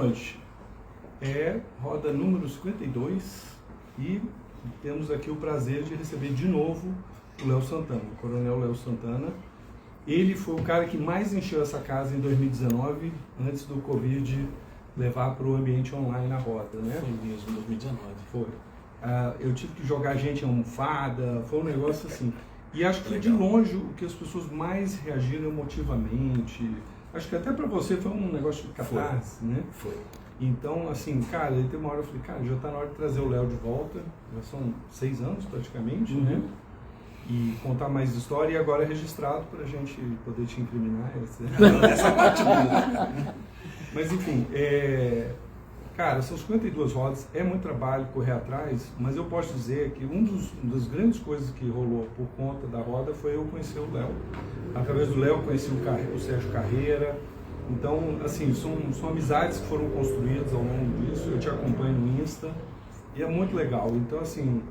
noite. Roda número 52 e temos aqui o prazer de receber de novo o Léo Santana, o Coronel Léo Santana. Ele foi o cara que mais encheu essa casa em 2019, antes do Covid levar para o ambiente online a roda, né? Foi mesmo, 2019. Foi. Eu tive que jogar gente em almofada, foi um negócio assim. E acho que de longe o que as pessoas mais reagiram emotivamente, acho que até para você foi um negócio de catarse, né? Foi. Então, assim, cara, aí tem uma hora eu falei, cara, já tá na hora de trazer o Léo de volta, já são 6 anos praticamente, né? E contar mais história, e agora é registrado pra gente poder te incriminar. Essa parte boa. Mas enfim, cara, são 52 rodas, é muito trabalho correr atrás, mas eu posso dizer que uma das grandes coisas que rolou por conta da roda foi eu conhecer o Léo. Através do Léo eu conheci o Sérgio Carreira. Então, assim, são amizades que foram construídas ao longo disso, eu te acompanho no Insta, e é muito legal. Então, assim,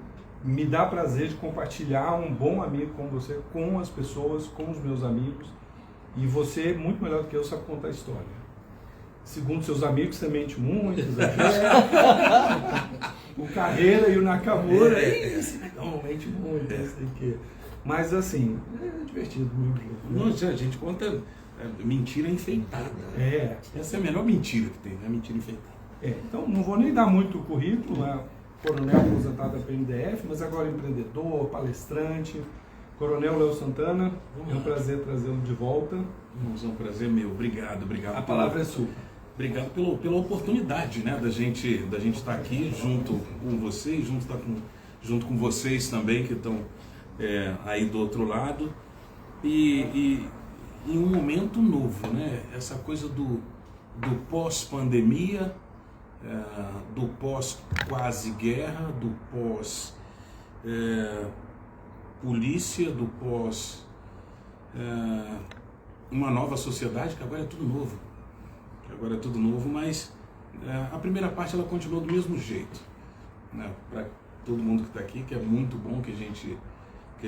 me dá prazer de compartilhar um bom amigo como você, com as pessoas, com os meus amigos, e você, muito melhor do que eu, sabe contar a história. Segundo seus amigos, você mente muito, o Carreira e o Nakamura, não, mente muito, não sei o quê. Mas, assim, é divertido. Nossa, a gente conta mentira enfeitada. Essa é a melhor mentira que tem, né? Mentira enfeitada. Então, não vou nem dar muito currículo, coronel aposentado da PMDF, mas agora empreendedor, palestrante, Coronel Léo Santana, é um prazer trazê-lo de volta. É um prazer meu, obrigado. A palavra é sua. Obrigado pela oportunidade, né, da gente estar aqui junto com vocês, junto com vocês também que estão aí do outro lado, e em um momento novo, né, essa coisa do pós-pandemia, do pós-quase-guerra, do pós-polícia, do pós uma nova sociedade, que agora é tudo novo. Mas a primeira parte ela continuou do mesmo jeito, né? Para todo mundo que está aqui, que é muito bom que a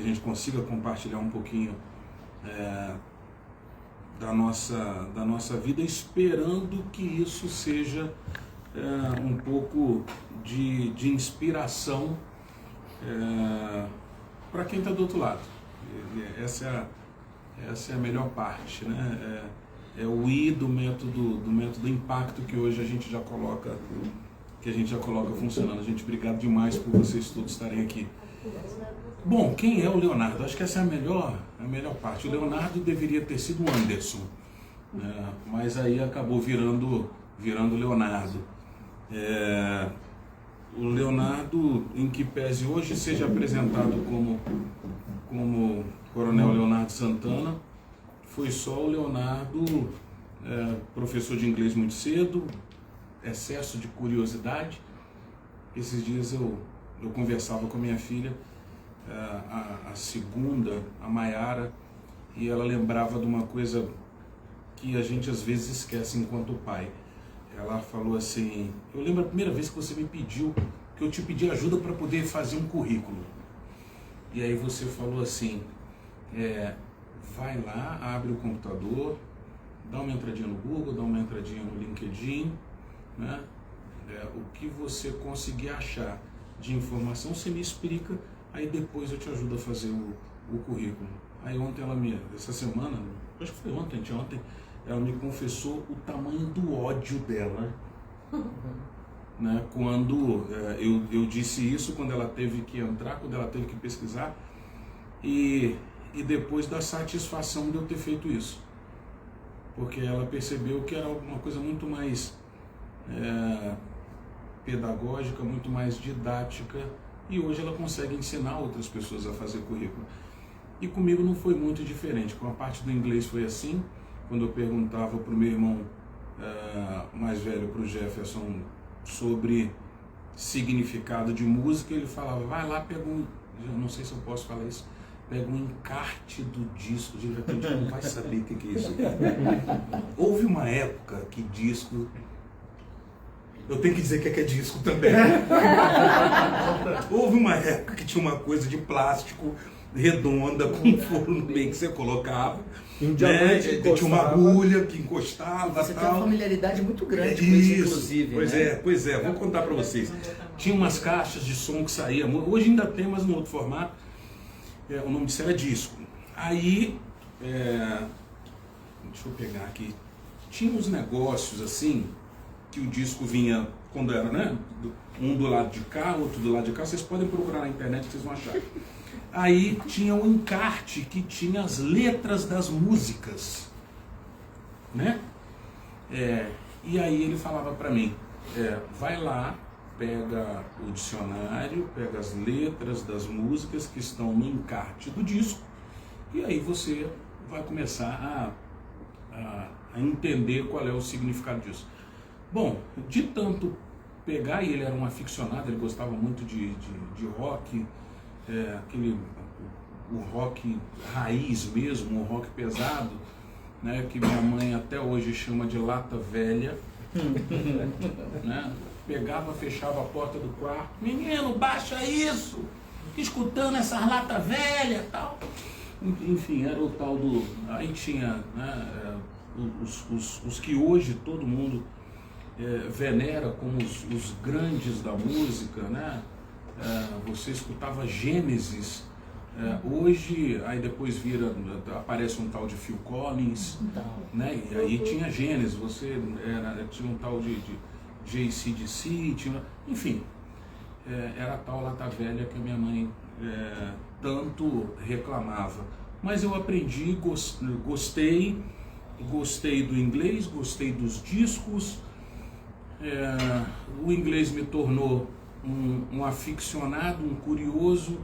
gente consiga compartilhar um pouquinho da nossa vida, esperando que isso seja um pouco de inspiração para quem está do outro lado. Essa é a melhor parte, né? É o I do método Impacto que hoje a gente já coloca funcionando. Gente, obrigado demais por vocês todos estarem aqui. Bom, quem é o Leonardo? Acho que essa é a melhor parte. O Leonardo deveria ter sido o Anderson, mas aí acabou virando Leonardo. O Leonardo, em que pese hoje seja apresentado como Coronel Leonardo Santana, foi só o Leonardo, professor de inglês muito cedo, excesso de curiosidade. Esses dias eu conversava com a minha filha, a segunda, a Maiara, e ela lembrava de uma coisa que a gente às vezes esquece enquanto pai. Ela falou assim: eu lembro a primeira vez que você me pediu, que eu te pedi ajuda para poder fazer um currículo. E aí você falou assim, vai lá, abre o computador, dá uma entradinha no Google, dá uma entradinha no LinkedIn, né? O que você conseguir achar de informação, você me explica, aí depois eu te ajudo a fazer o currículo. Aí ontem essa semana, acho que foi ontem, ela me confessou o tamanho do ódio dela, né? Quando eu disse isso, quando ela teve que entrar, quando ela teve que pesquisar, e depois da satisfação de eu ter feito isso, porque ela percebeu que era uma coisa muito mais pedagógica, muito mais didática, e hoje ela consegue ensinar outras pessoas a fazer currículo. E comigo não foi muito diferente. Com a parte do inglês foi assim. Quando eu perguntava para o meu irmão mais velho, para o Jefferson, sobre significado de música, ele falava, vai lá, pega eu não sei se eu posso falar isso, pega um encarte do disco, de repente não vai saber o que é isso. Houve uma época que disco, eu tenho que dizer que é disco também. Houve uma época que tinha uma coisa de plástico redonda, com um forno no meio que você colocava. Um diamante tinha uma agulha que encostava. Você tal. tem uma familiaridade muito grande com isso, inclusive. Pois é, vou contar para vocês. Tinha umas caixas de som que saía, hoje ainda tem, mas num outro formato. O nome disso era disco. Aí, deixa eu pegar aqui. Tinha uns negócios assim, que o disco vinha, quando era, né? Um do lado de cá, outro do lado de cá. Vocês podem procurar na internet que vocês vão achar. Aí tinha um encarte que tinha as letras das músicas, né? E aí ele falava para mim, vai lá, pega o dicionário, pega as letras das músicas que estão no encarte do disco, e aí você vai começar a entender qual é o significado disso. Bom, de tanto pegar, e ele era um aficionado, ele gostava muito de rock, o rock raiz mesmo, o rock pesado, né, que minha mãe até hoje chama de lata velha, né? Pegava, fechava a porta do quarto, menino, baixa isso, escutando essas lata velha e tal. Enfim, era o tal do... Aí tinha, né, os que hoje todo mundo venera como os grandes da música, né? Você escutava Gênesis, hoje, aí depois aparece um tal de Phil Collins, né? E aí tinha Gênesis, tinha um tal de AC/DC, enfim, era a tal lata velha que a minha mãe tanto reclamava. Mas eu aprendi, gostei do inglês, gostei dos discos. O inglês me tornou um aficionado, um curioso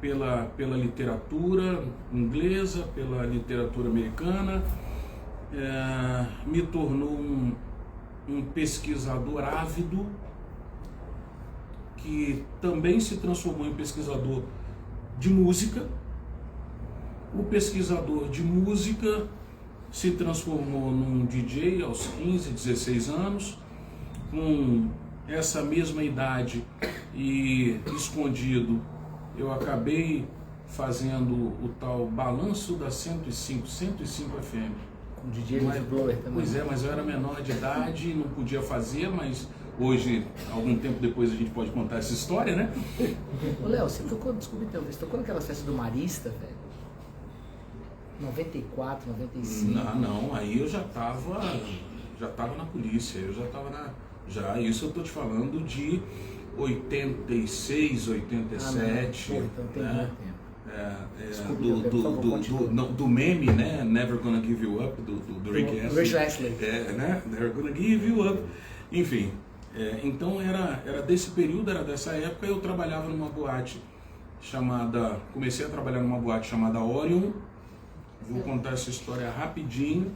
pela literatura inglesa, pela literatura americana, me tornou um pesquisador ávido, que também se transformou em pesquisador de música. O pesquisador de música se transformou num DJ aos 15, 16 anos, com essa mesma idade e escondido, eu acabei fazendo o tal balanço da 105 FM. Com DJ Blower também. Pois é, mas eu era menor de idade, não podia fazer, mas hoje, algum tempo depois, a gente pode contar essa história, né? Ô Léo, você tocou, desculpa então, você tocou naquela festa do Marista, velho? 94, 95? Não, aí eu já tava na polícia, isso eu tô te falando de 86, 87, então tem né? muito tempo. Do meme, né? Never Gonna Give You Up, do Rick Astley. Né? Never Gonna Give You Up. Enfim, então era desse período, era dessa época. Eu trabalhava numa boate comecei a trabalhar numa boate chamada Orion. Vou contar essa história rapidinho,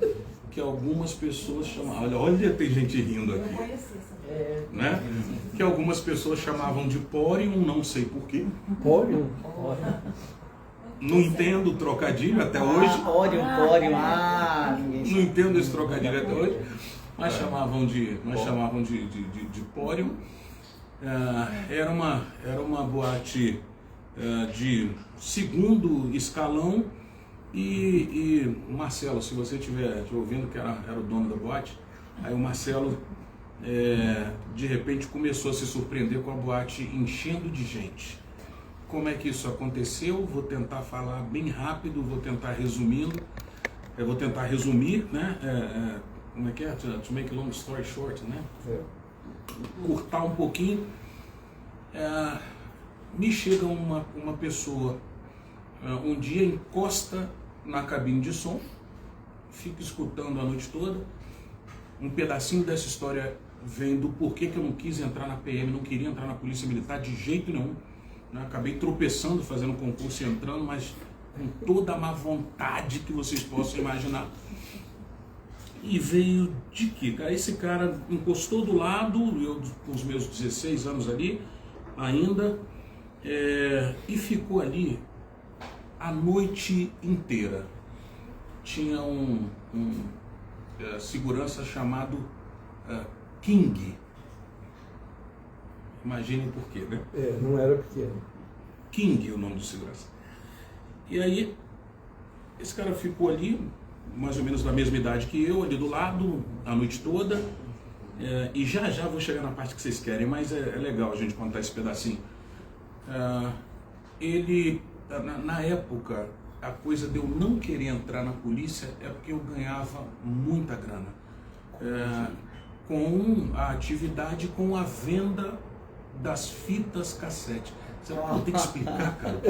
que algumas pessoas chamavam... Olha, tem gente rindo aqui. Né? Que algumas pessoas chamavam de Porium, não sei porquê. Porium? Não entendo o trocadilho até hoje. Porium. Não entendo esse trocadilho até hoje. Mas chamavam de Porium. Era uma boate de segundo escalão. E o Marcelo, se você estiver ouvindo, que era o dono da boate, aí o Marcelo de repente começou a se surpreender com a boate enchendo de gente. Como é que isso aconteceu? Vou tentar falar bem rápido, vou tentar resumir, né? Como é que é? To make a long story short, né? Curtar um pouquinho. Me chega uma pessoa, um dia encosta na cabine de som, fica escutando a noite toda. Um pedacinho dessa história vem do porquê que eu não quis entrar na PM, não queria entrar na Polícia Militar de jeito nenhum. Né? Acabei tropeçando, fazendo concurso e entrando, mas com toda a má vontade que vocês possam imaginar. E veio de quê? Esse cara encostou do lado, eu com os meus 16 anos ali, ainda, e ficou ali a noite inteira. Tinha um segurança chamado King. Imaginem por quê, né? Não era pequeno. King é o nome do segurança. E aí, esse cara ficou ali, mais ou menos da mesma idade que eu, ali do lado, a noite toda. E já vou chegar na parte que vocês querem, mas é legal a gente contar esse pedacinho. Ele, na época, a coisa de eu não querer entrar na polícia é porque eu ganhava muita grana. Com a atividade, com a venda das fitas cassete. Você vai ter que explicar, cara.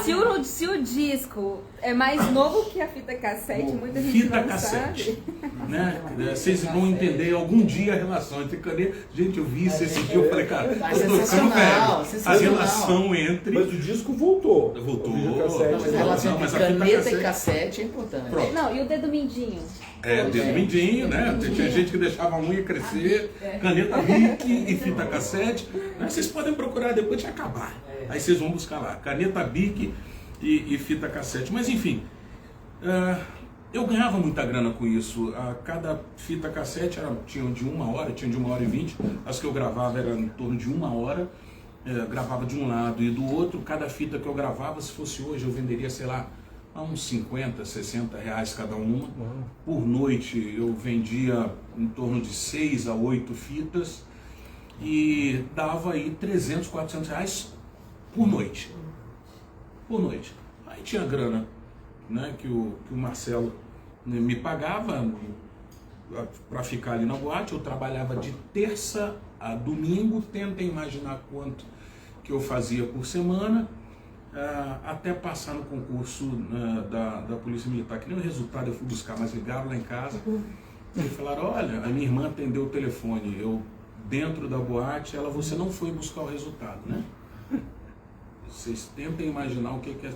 Se o disco é mais novo que a fita cassete, muita gente fita não cassete, sabe. né? Vocês vão entender algum dia a relação entre caneta. Gente, eu vi isso esse dia, eu falei, cara, eu tô ficando velho. A relação entre. Mas o disco voltou. Voltou. O videocassete, Mas a relação Não, entre mas a fita caneta cassete- e cassete é importante. Pronto. Não, e o dedo mindinho? Dedo mindinho, né? Tinha gente que deixava a unha crescer, caneta Bic e fita cassete. Né? Vocês podem procurar depois de acabar. Aí vocês vão buscar lá, caneta Bic e fita cassete. Mas enfim, eu ganhava muita grana com isso. Cada fita cassete tinha de 1 hora, tinha de 1h20. As que eu gravava eram em torno de 1 hora. Gravava de um lado e do outro. Cada fita que eu gravava, se fosse hoje, eu venderia, sei lá, a uns 50, 60 reais cada uma. Por noite eu vendia em torno de 6 a 8 fitas e dava aí 300, 400 reais por noite. Por noite. Aí tinha grana, né, que o Marcelo me pagava para ficar ali na boate. Eu trabalhava de terça a domingo. Tentem imaginar quanto que eu fazia por semana. Até passar no concurso da Polícia Militar, que nem o resultado eu fui buscar, mas ligaram lá em casa e falaram, olha, a minha irmã atendeu o telefone, eu dentro da boate, você não foi buscar o resultado, né? Vocês tentem imaginar o que é,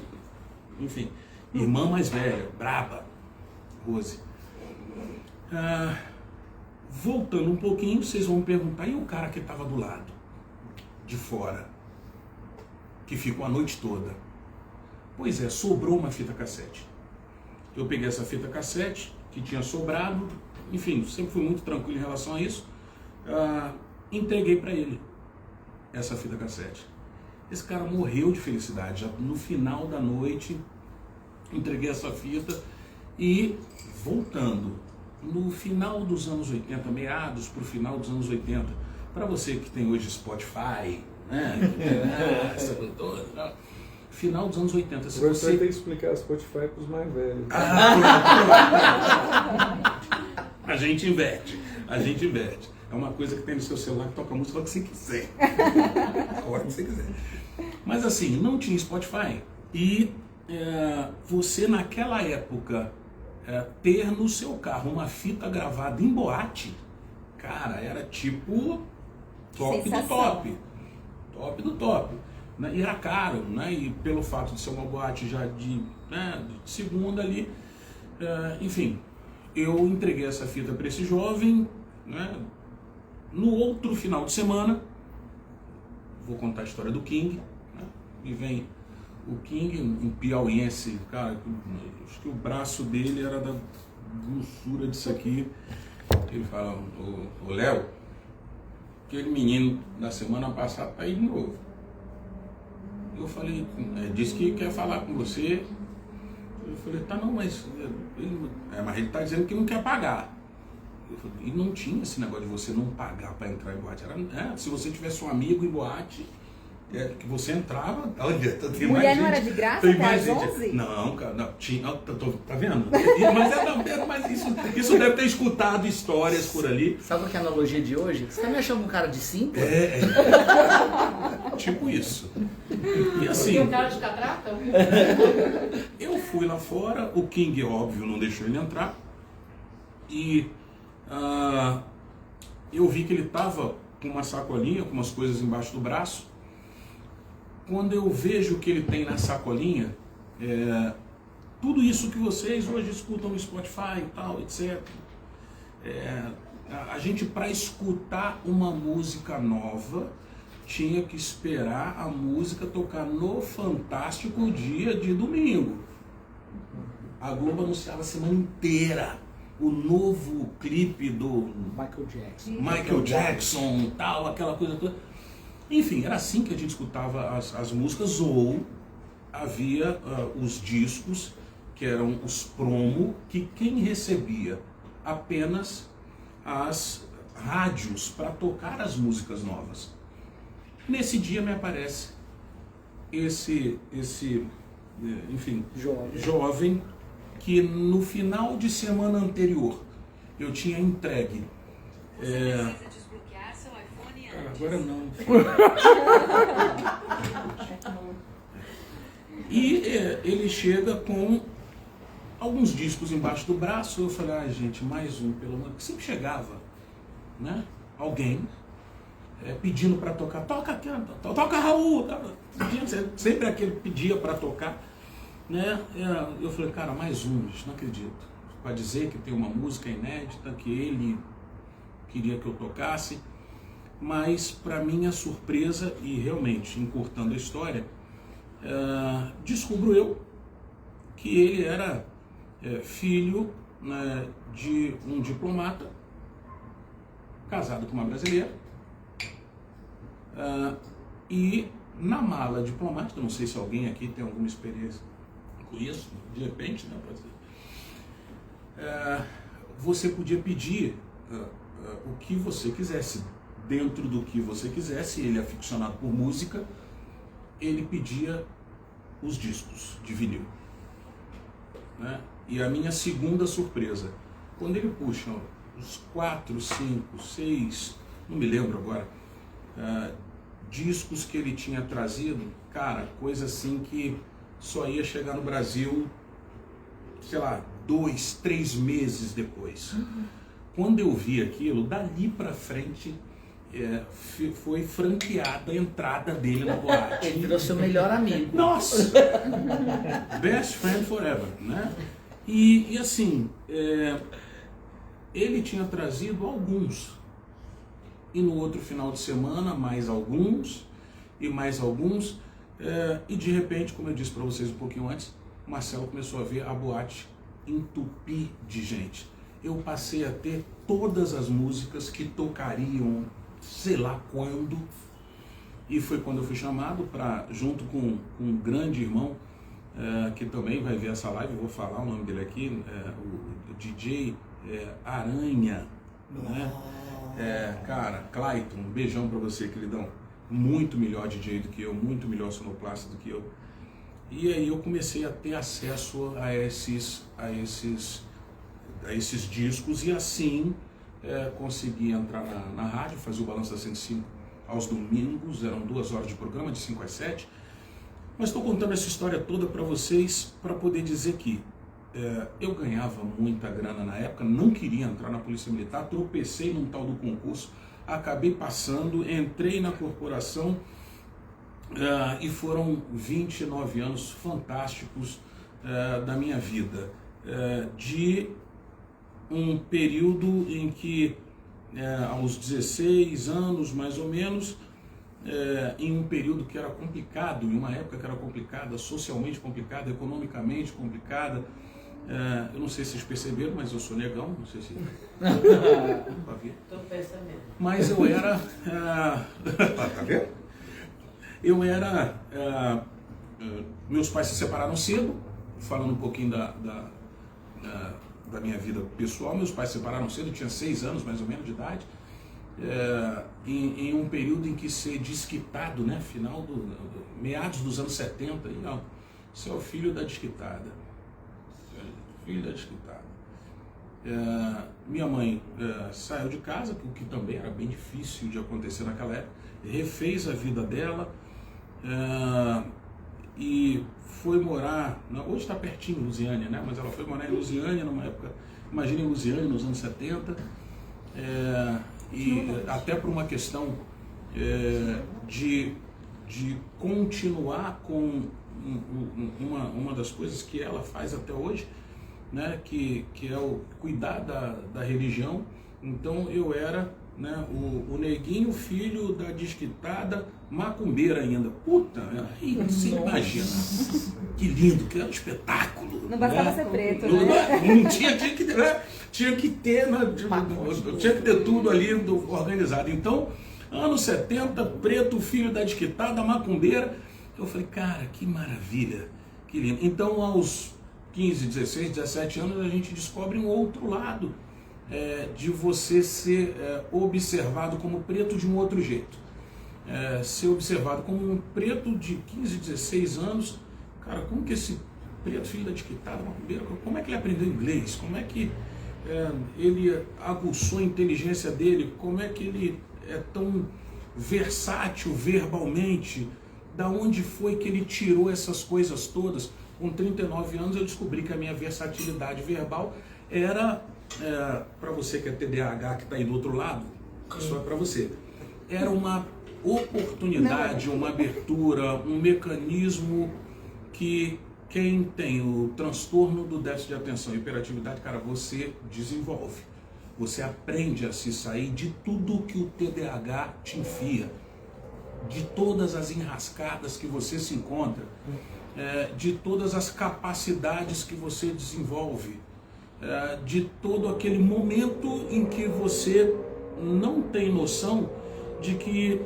enfim, irmã mais velha, braba, Rose. Voltando um pouquinho, vocês vão me perguntar, e o cara que estava do lado, de fora? Que ficou a noite toda. Pois é, sobrou uma fita cassete. Eu peguei essa fita cassete que tinha sobrado, enfim, sempre fui muito tranquilo em relação a isso. Entreguei para ele essa fita cassete. Esse cara morreu de felicidade. Já no final da noite, entreguei essa fita e, voltando, no final dos anos 80, meados para o final dos anos 80, para você que tem hoje Spotify, essa coisa toda, final dos anos 80. Se Você vai você... ter que explicar Spotify para os mais velhos. A gente inverte. É uma coisa que tem no seu celular que toca a música que você quiser. A hora que você quiser. Mas assim, não tinha Spotify. E você naquela época ter no seu carro uma fita gravada em boate, cara, era tipo top do top. Top do top. Né? E era caro, né? E pelo fato de ser uma boate já de segunda ali, enfim, eu entreguei essa fita para esse jovem, né? No outro final de semana, vou contar a história do King, né? E vem o King, um piauiense, cara, acho que o braço dele era da grossura disso aqui. Ele fala, ô Léo, aquele menino da semana passada tá aí de novo. Eu falei, disse que quer falar com você. Eu falei, tá não, mas ele tá dizendo que não quer pagar. Eu falei, e não tinha esse negócio de você não pagar para entrar em boate. Se você tivesse um amigo em boate, que você entrava, olha, tem Mulher mais não gente, era de graça tem até mais às gente. 11? Não, cara, não, tinha, tá vendo? Mas isso deve ter escutado histórias por ali. Sabe qual que é a analogia de hoje? Você tá me achando um cara de 5? Tipo isso. E assim, um cara de catraca? eu fui lá fora, o King, óbvio, não deixou ele entrar. E eu vi que ele tava com uma sacolinha, com umas coisas embaixo do braço. Quando eu vejo o que ele tem na sacolinha, tudo isso que vocês hoje escutam no Spotify e tal, etc. A gente, para escutar uma música nova, tinha que esperar a música tocar no Fantástico dia de domingo. A Globo anunciava a semana inteira o novo clipe do Michael Jackson, tal, aquela coisa toda. Enfim, era assim que a gente escutava as músicas, ou havia os discos, que eram os promo, que quem recebia apenas as rádios para tocar as músicas novas. Nesse dia me aparece esse enfim, jovem que no final de semana anterior eu tinha entregue. Agora não. E ele chega com alguns discos embaixo do braço. Eu falei, gente, mais um, pelo menos. Sempre chegava, né? Alguém pedindo para tocar. Toca Raul! Sempre aquele pedia para tocar, né? Eu falei, cara, mais um, não acredito. Para dizer que tem uma música inédita que ele queria que eu tocasse. Mas, para minha surpresa, e realmente encurtando a história, descubro eu que ele era filho, né, de um diplomata, casado com uma brasileira, e na mala diplomática, não sei se alguém aqui tem alguma experiência com isso, de repente, né, você podia pedir o que você quisesse. Dentro do que você quisesse, ele é aficionado por música, ele pedia os discos de vinil, né? E a minha segunda surpresa, quando ele puxa os 4, 5, 6, não me lembro agora, discos que ele tinha trazido, cara, coisa assim que só ia chegar no Brasil, sei lá, 2, 3 meses depois. Quando eu vi aquilo, dali pra frente, foi franqueada a entrada dele na boate. Ele virou seu melhor amigo. Nossa! Best friend forever, né? E assim, ele tinha trazido alguns. E no outro final de semana, mais alguns. E mais alguns. E de repente, como eu disse para vocês um pouquinho antes, o Marcelo começou a ver a boate entupir de gente. Eu passei a ter todas as músicas que tocariam sei lá quando, e foi quando eu fui chamado para, junto com um grande irmão, que também vai ver essa live, eu vou falar o nome dele aqui, o DJ Aranha, né? Cara, Clayton, um beijão para você, queridão, muito melhor DJ do que eu, muito melhor sonoplasta do que eu. E aí eu comecei a ter acesso a esses discos, e assim consegui entrar na rádio, fazer o Balanço da 105 aos domingos, eram 2 horas de programa, de 5 às 7. Mas estou contando essa história toda para vocês, para poder dizer que eu ganhava muita grana na época, não queria entrar na Polícia Militar, tropecei num tal do concurso, acabei passando, entrei na corporação, e foram 29 anos fantásticos da minha vida, de um período em que, aos 16 anos mais ou menos, em um período que era complicado, em uma época que era complicada, socialmente complicada, economicamente complicada. Eu não sei se vocês perceberam, mas eu sou negão, não sei se... Tô percebendo. Mas eu era... Tá vendo? Eu era... meus pais se separaram cedo, falando um pouquinho da minha vida pessoal. Meus pais se separaram cedo, eu tinha 6 anos mais ou menos de idade, em um período em que ser desquitado, né, final meados dos anos 70, e não, você é o filho da desquitada, filho da desquitada. Minha mãe saiu de casa, o que também era bem difícil de acontecer naquela época, refez a vida dela, e foi morar, hoje está pertinho, Lusiânia, né? Mas ela foi morar em Lusiânia numa época, imagina em Lusiânia nos anos 70, e até por uma questão de continuar com uma das coisas que ela faz até hoje, né? Que é o cuidar da religião. Então eu era, né, o neguinho, filho da desquitada, macumbeira ainda. Puta, aí você imagina. Que lindo, que era um espetáculo. Não bastava, né, ser preto, né? Não tinha que ter, né? Tinha que ter tudo ali organizado. Então, anos 70, preto, filho da desquitada, macumbeira, Eu falei, cara, que maravilha, que lindo. Então, aos 15, 16, 17 anos, a gente descobre um outro lado de você ser observado como preto de um outro jeito. Ser observado como um preto de 15, 16 anos, cara, como que esse preto, filho da tiquitada, como é que ele aprendeu inglês? Como é que ele aguçou a inteligência dele? Como é que ele é tão versátil verbalmente? Da onde foi que ele tirou essas coisas todas? Com 39 anos eu descobri que a minha versatilidade verbal era, para você que é TDAH, que está aí do outro lado, isso é para você, era uma oportunidade, uma abertura, um mecanismo que quem tem o transtorno do déficit de atenção e hiperatividade, cara, você desenvolve. Você aprende a se sair de tudo que o TDAH te enfia, de todas as enrascadas que você se encontra, de todas as capacidades que você desenvolve, de todo aquele momento em que você não tem noção de que,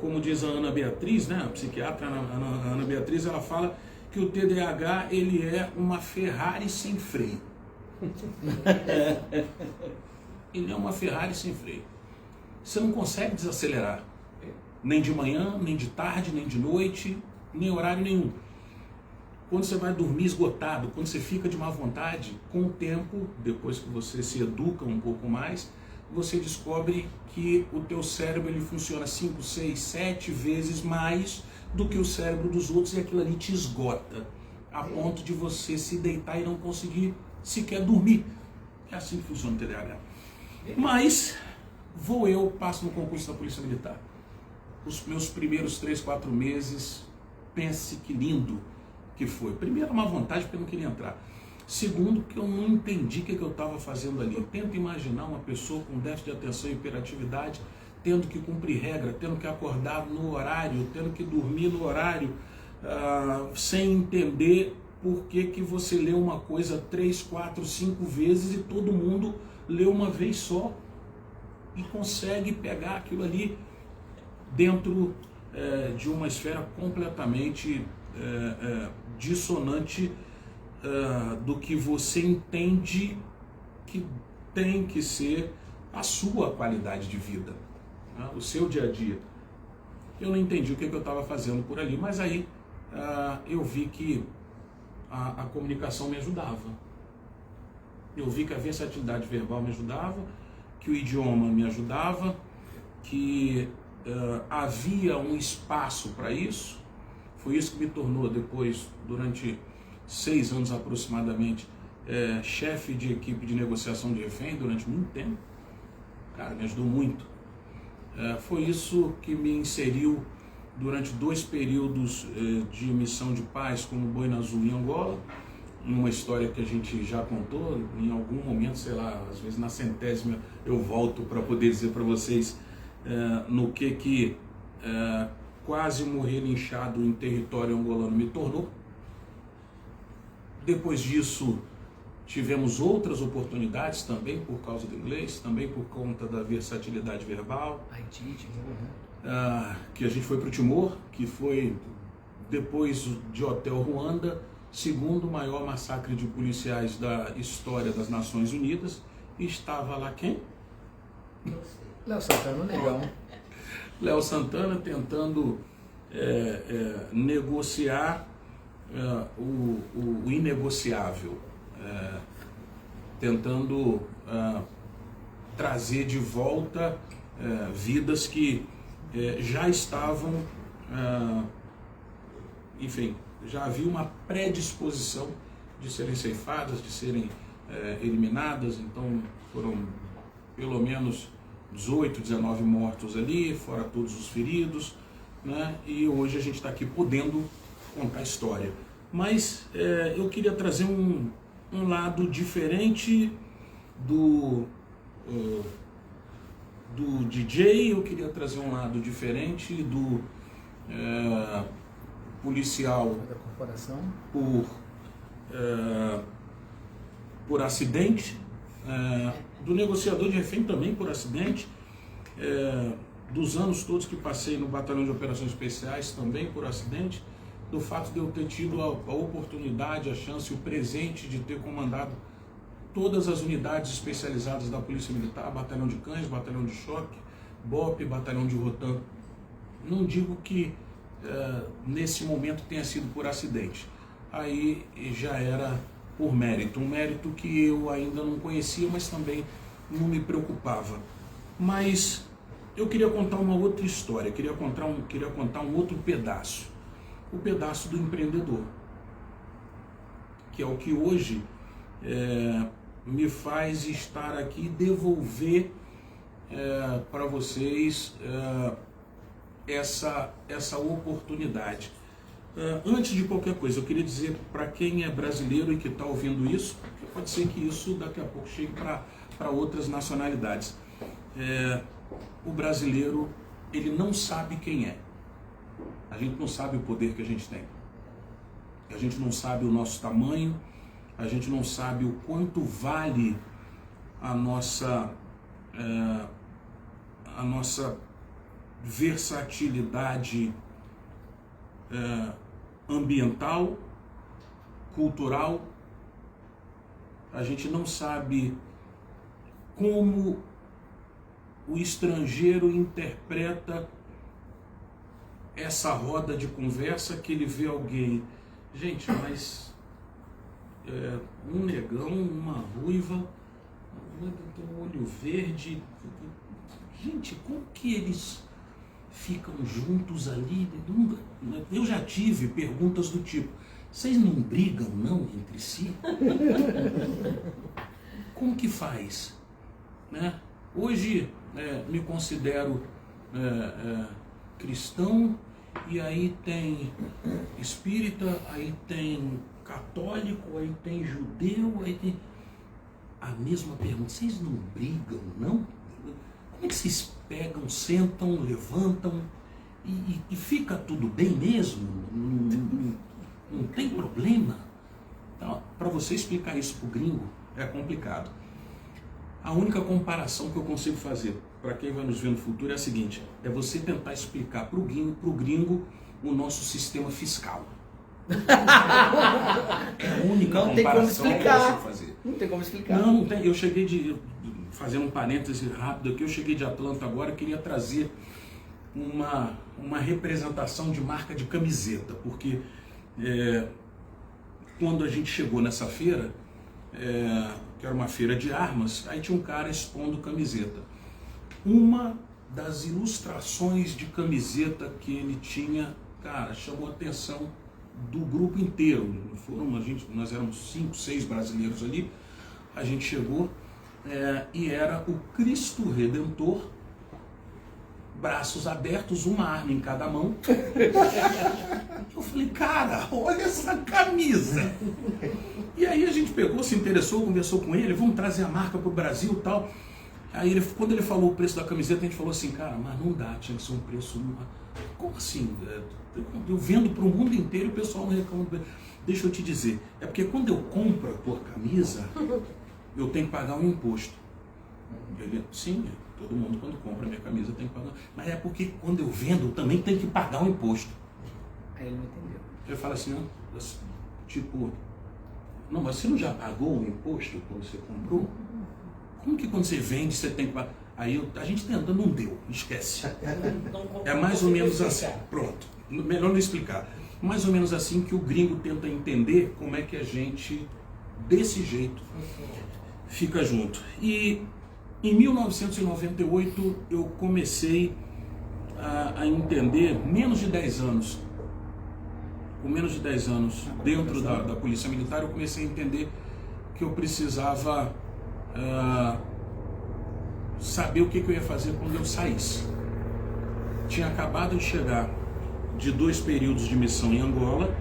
como diz a Ana Beatriz, né, a psiquiatra Ana Beatriz, ela fala que o TDAH ele é uma Ferrari sem freio. Ele é uma Ferrari sem freio. Você não consegue desacelerar, nem de manhã, nem de tarde, nem de noite, nem horário nenhum. Quando você vai dormir esgotado, quando você fica de má vontade, com o tempo, depois que você se educa um pouco mais, você descobre que o teu cérebro ele funciona 5, 6, 7 vezes mais do que o cérebro dos outros e aquilo ali te esgota, a ponto de você se deitar e não conseguir sequer dormir. É assim que funciona o TDAH. Mas passo no concurso da Polícia Militar. Os meus primeiros 3, 4 meses, pense que lindo que foi. Primeiro, uma vontade porque eu não queria entrar. Segundo, que eu não entendi o que eu estava fazendo ali. Tento imaginar uma pessoa com déficit de atenção e hiperatividade tendo que cumprir regra, tendo que acordar no horário, tendo que dormir no horário, sem entender por que você lê uma coisa 3, 4, 5 vezes e todo mundo lê uma vez só e consegue pegar aquilo ali dentro de uma esfera completamente dissonante do que você entende que tem que ser a sua qualidade de vida, né? O seu dia a dia. Eu não entendi o que eu estava fazendo por ali, mas aí eu vi que a comunicação me ajudava. Eu vi que a versatilidade verbal me ajudava, que o idioma me ajudava, que havia um espaço para isso. Foi isso que me tornou depois, durante 6 anos aproximadamente, chefe de equipe de negociação de refém durante muito tempo. Cara, me ajudou muito. Foi isso que me inseriu durante 2 períodos de missão de paz como Boina Azul em Angola, uma história que a gente já contou, em algum momento, sei lá, às vezes na 100ª eu volto para poder dizer para vocês no que quase morrer linchado em território angolano me tornou. Depois disso, tivemos outras oportunidades também por causa do inglês, também por conta da versatilidade verbal. Haiti, Timor, né? Que a gente foi para o Timor, que foi, depois de Hotel Ruanda, segundo maior massacre de policiais da história das Nações Unidas. E estava lá quem? Léo Santana, legal. Léo Santana tentando negociar o inegociável, tentando trazer de volta vidas que já estavam, enfim, já havia uma predisposição de serem ceifadas, de serem eliminadas. Então foram pelo menos 18, 19 mortos ali, fora todos os feridos, né? E hoje a gente está aqui podendo contar a história. Mas eu queria trazer um lado diferente do DJ, eu queria trazer um lado diferente do policial Da corporação. por acidente, do negociador de refém também por acidente, dos anos todos que passei no Batalhão de Operações Especiais, também por acidente, do fato de eu ter tido a oportunidade, a chance, o presente de ter comandado todas as unidades especializadas da Polícia Militar, Batalhão de Cães, Batalhão de Choque, BOP, Batalhão de Rotan. Não digo que nesse momento tenha sido por acidente, aí já era por mérito, um mérito que eu ainda não conhecia, mas também não me preocupava. Mas eu queria contar uma outra história, queria contar um outro pedaço, o pedaço do empreendedor, que é o que hoje me faz estar aqui e devolver para vocês essa oportunidade. Antes de qualquer coisa, eu queria dizer para quem é brasileiro e que está ouvindo isso, que pode ser que isso daqui a pouco chegue para outras nacionalidades. O brasileiro, ele não sabe quem é. A gente não sabe o poder que a gente tem. A gente não sabe o nosso tamanho, a gente não sabe o quanto vale a nossa versatilidade ambiental, cultural. A gente não sabe como o estrangeiro interpreta essa roda de conversa, que ele vê alguém, gente, mas um negão, uma ruiva, um olho verde, gente, como que eles ficam juntos ali? Eu já tive perguntas do tipo, vocês não brigam não entre si? Como que faz? Né? Hoje me considero cristão, e aí tem espírita, aí tem católico, aí tem judeu, aí tem... A mesma pergunta, vocês não brigam não? Como é que vocês pegam, sentam, levantam e fica tudo bem mesmo? Não tem problema? Então, para você explicar isso para o gringo é complicado. A única comparação que eu consigo fazer para quem vai nos ver no futuro é a seguinte: é você tentar explicar para o gringo o nosso sistema fiscal. É a única comparação que eu consigo fazer. Não tem como explicar. Não tem. Eu cheguei fazendo um parêntese rápido aqui, eu cheguei de Atlanta agora, queria trazer uma representação de marca de camiseta, porque quando a gente chegou nessa feira, que era uma feira de armas, aí tinha um cara expondo camiseta. Uma das ilustrações de camiseta que ele tinha, cara, chamou a atenção do grupo inteiro. Nós éramos 5, 6 brasileiros ali, a gente chegou e era o Cristo Redentor, braços abertos, uma arma em cada mão. Eu falei, cara, olha essa camisa. E aí a gente pegou, se interessou, conversou com ele, vamos trazer a marca para o Brasil e tal. Aí quando ele falou o preço da camiseta, a gente falou assim, cara, mas não dá, tinha que ser um preço... Como assim? Eu vendo para o mundo inteiro e o pessoal não reclama. Deixa eu te dizer, é porque quando eu compro por camisa, eu tenho que pagar um imposto. Ele, sim, todo mundo quando compra minha camisa tem que pagar. Mas é porque quando eu vendo, eu também tenho que pagar um imposto. Aí ele não entendeu. Eu falo assim, tipo, não, mas você não já pagou o imposto quando você comprou? Como que quando você vende, você tem que pagar? Aí a gente tenta, não deu, esquece. É mais ou menos assim, pronto, melhor não explicar. Mais ou menos assim que o gringo tenta entender como é que a gente, desse jeito, fica junto. E em 1998 eu comecei a entender, menos de 10 anos, com menos de 10 anos dentro da Polícia Militar, eu comecei a entender que eu precisava saber o que eu ia fazer quando eu saísse. Tinha acabado de chegar de 2 períodos de missão em Angola,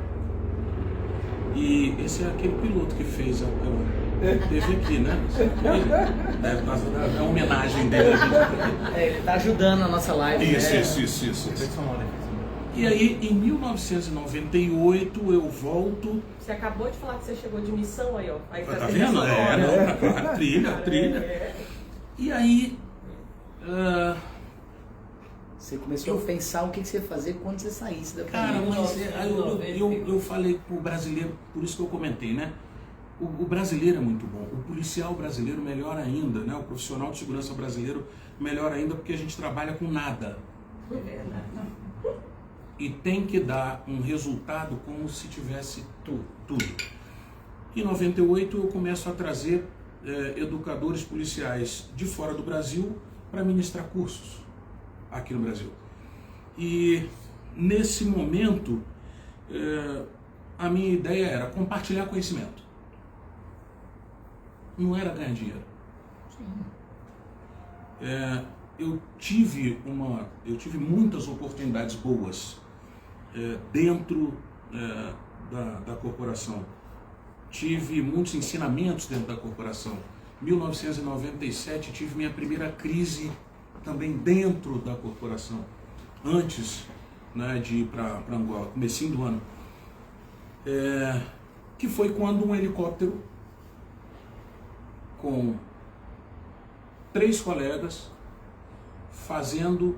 e esse é aquele piloto que fez teve aqui, né? É a homenagem dele. Ele está ajudando a nossa live. Isso. E aí, em 1998, eu volto... Você acabou de falar que você chegou de missão aí, ó. Aí tá vendo? Trilha. E aí, Você começou a pensar o que você ia fazer quando você saísse da Cara, família. mas eu falei pro brasileiro, por isso que eu comentei, né? O brasileiro é muito bom, o policial brasileiro melhor ainda, né? O profissional de segurança brasileiro melhor ainda, porque a gente trabalha com nada. E tem que dar um resultado como se tivesse tudo. Em 98 eu começo a trazer educadores policiais de fora do Brasil para ministrar cursos aqui no Brasil. E nesse momento a minha ideia era compartilhar conhecimento. Não era ganhar dinheiro. Eu tive muitas oportunidades boas dentro da corporação. Tive muitos ensinamentos dentro da corporação. Em 1997 tive minha primeira crise também dentro da corporação, antes, né, de ir para Angola, comecinho do ano, que foi quando um helicóptero com 3 colegas fazendo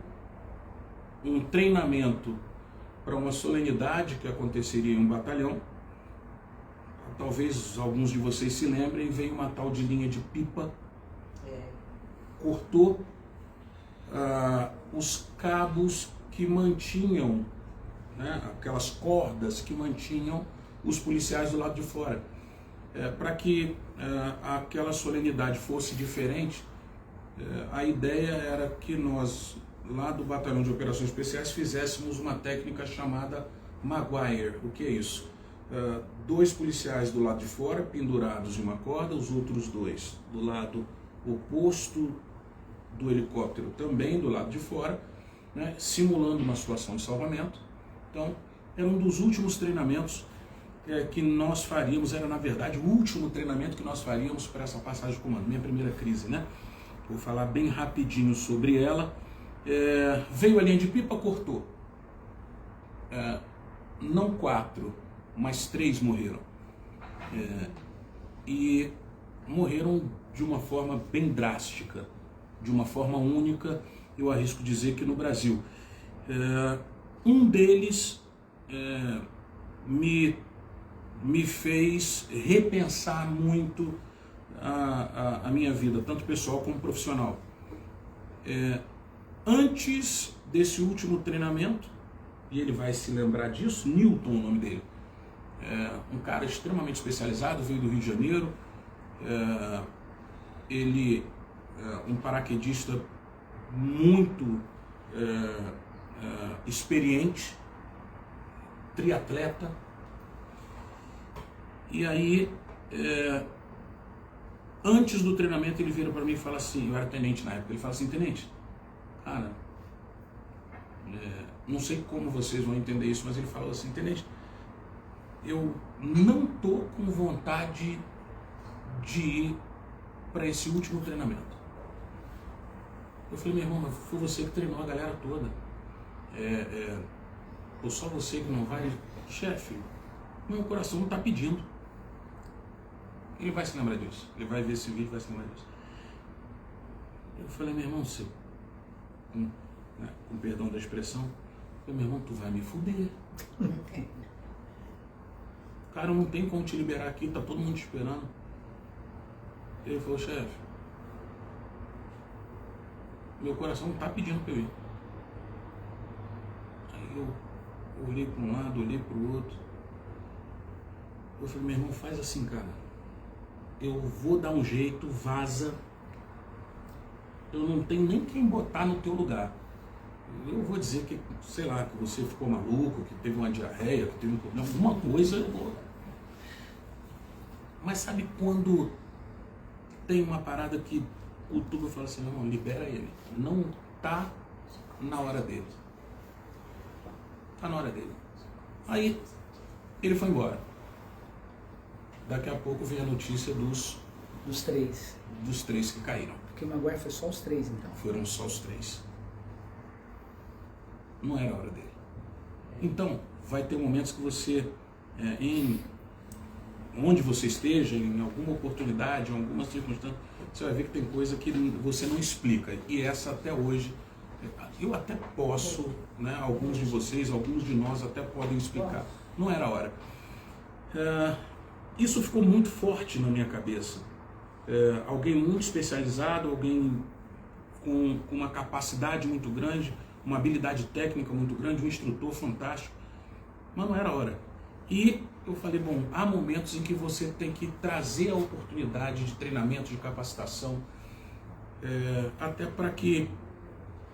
um treinamento para uma solenidade que aconteceria em um batalhão. Talvez alguns de vocês se lembrem, veio uma tal de linha de pipa, cortou os cabos que mantinham, né, aquelas cordas que mantinham os policiais do lado de fora. Para que aquela solenidade fosse diferente, a ideia era que nós, lá do Batalhão de Operações Especiais, fizéssemos uma técnica chamada Maguire. O que é isso? 2 policiais do lado de fora, pendurados em uma corda, os outros 2 do lado oposto do helicóptero, também do lado de fora, né, simulando uma situação de salvamento. Então, era um dos últimos treinamentos que nós faríamos, era na verdade o último treinamento que nós faríamos para essa passagem de comando, minha primeira crise, né? Vou falar bem rapidinho sobre ela. Veio a linha de pipa, cortou. Não 4, mas 3 morreram. E morreram de uma forma bem drástica, de uma forma única, eu arrisco dizer que no Brasil. Um deles me fez repensar muito a minha vida, tanto pessoal como profissional. Antes desse último treinamento, e ele vai se lembrar disso, Newton, o nome dele, um cara extremamente especializado, veio do Rio de Janeiro, ele um paraquedista muito experiente, triatleta. E aí, antes do treinamento, ele vira para mim e fala assim, eu era tenente na época, ele fala assim: tenente, cara, não sei como vocês vão entender isso, mas ele falou assim: tenente, eu não tô com vontade de ir para esse último treinamento. Eu falei: meu irmão, mas foi você que treinou a galera toda, ou só você que não vai? Chefe, meu coração não está pedindo. Ele vai se lembrar disso, ele vai ver esse vídeo e vai se lembrar disso. Eu falei: meu irmão, você, com perdão da expressão, eu falei: meu irmão, tu vai me fuder. Cara, não tem como te liberar aqui, tá todo mundo te esperando. Ele falou: chefe, meu coração não tá pedindo pra eu ir. Aí eu olhei para um lado, olhei para o outro. Eu falei: meu irmão, faz assim, cara, eu vou dar um jeito, vaza. Eu não tenho nem quem botar no teu lugar. Eu vou dizer que, sei lá, que você ficou maluco, que teve uma diarreia, que teve um problema, alguma coisa eu vou. Mas sabe quando tem uma parada que o tubo fala assim: não, libera ele, não tá na hora dele. Tá na hora dele. Aí ele foi embora. Daqui a pouco vem a notícia dos 3. Dos 3 que caíram. Porque o Maguire foi só os 3, então. Foram só os 3. Não era a hora dele. Então, vai ter momentos que você, onde você esteja, em alguma oportunidade, em alguma circunstância, você vai ver que tem coisa que você não explica. E essa até hoje Eu até posso, né, alguns de vocês, alguns de nós até podem explicar. Não era a hora. Isso ficou muito forte na minha cabeça. Alguém muito especializado, alguém com uma capacidade muito grande, uma habilidade técnica muito grande, um instrutor fantástico. Mas não era a hora. E eu falei, bom, há momentos em que você tem que trazer a oportunidade de treinamento, de capacitação, até para que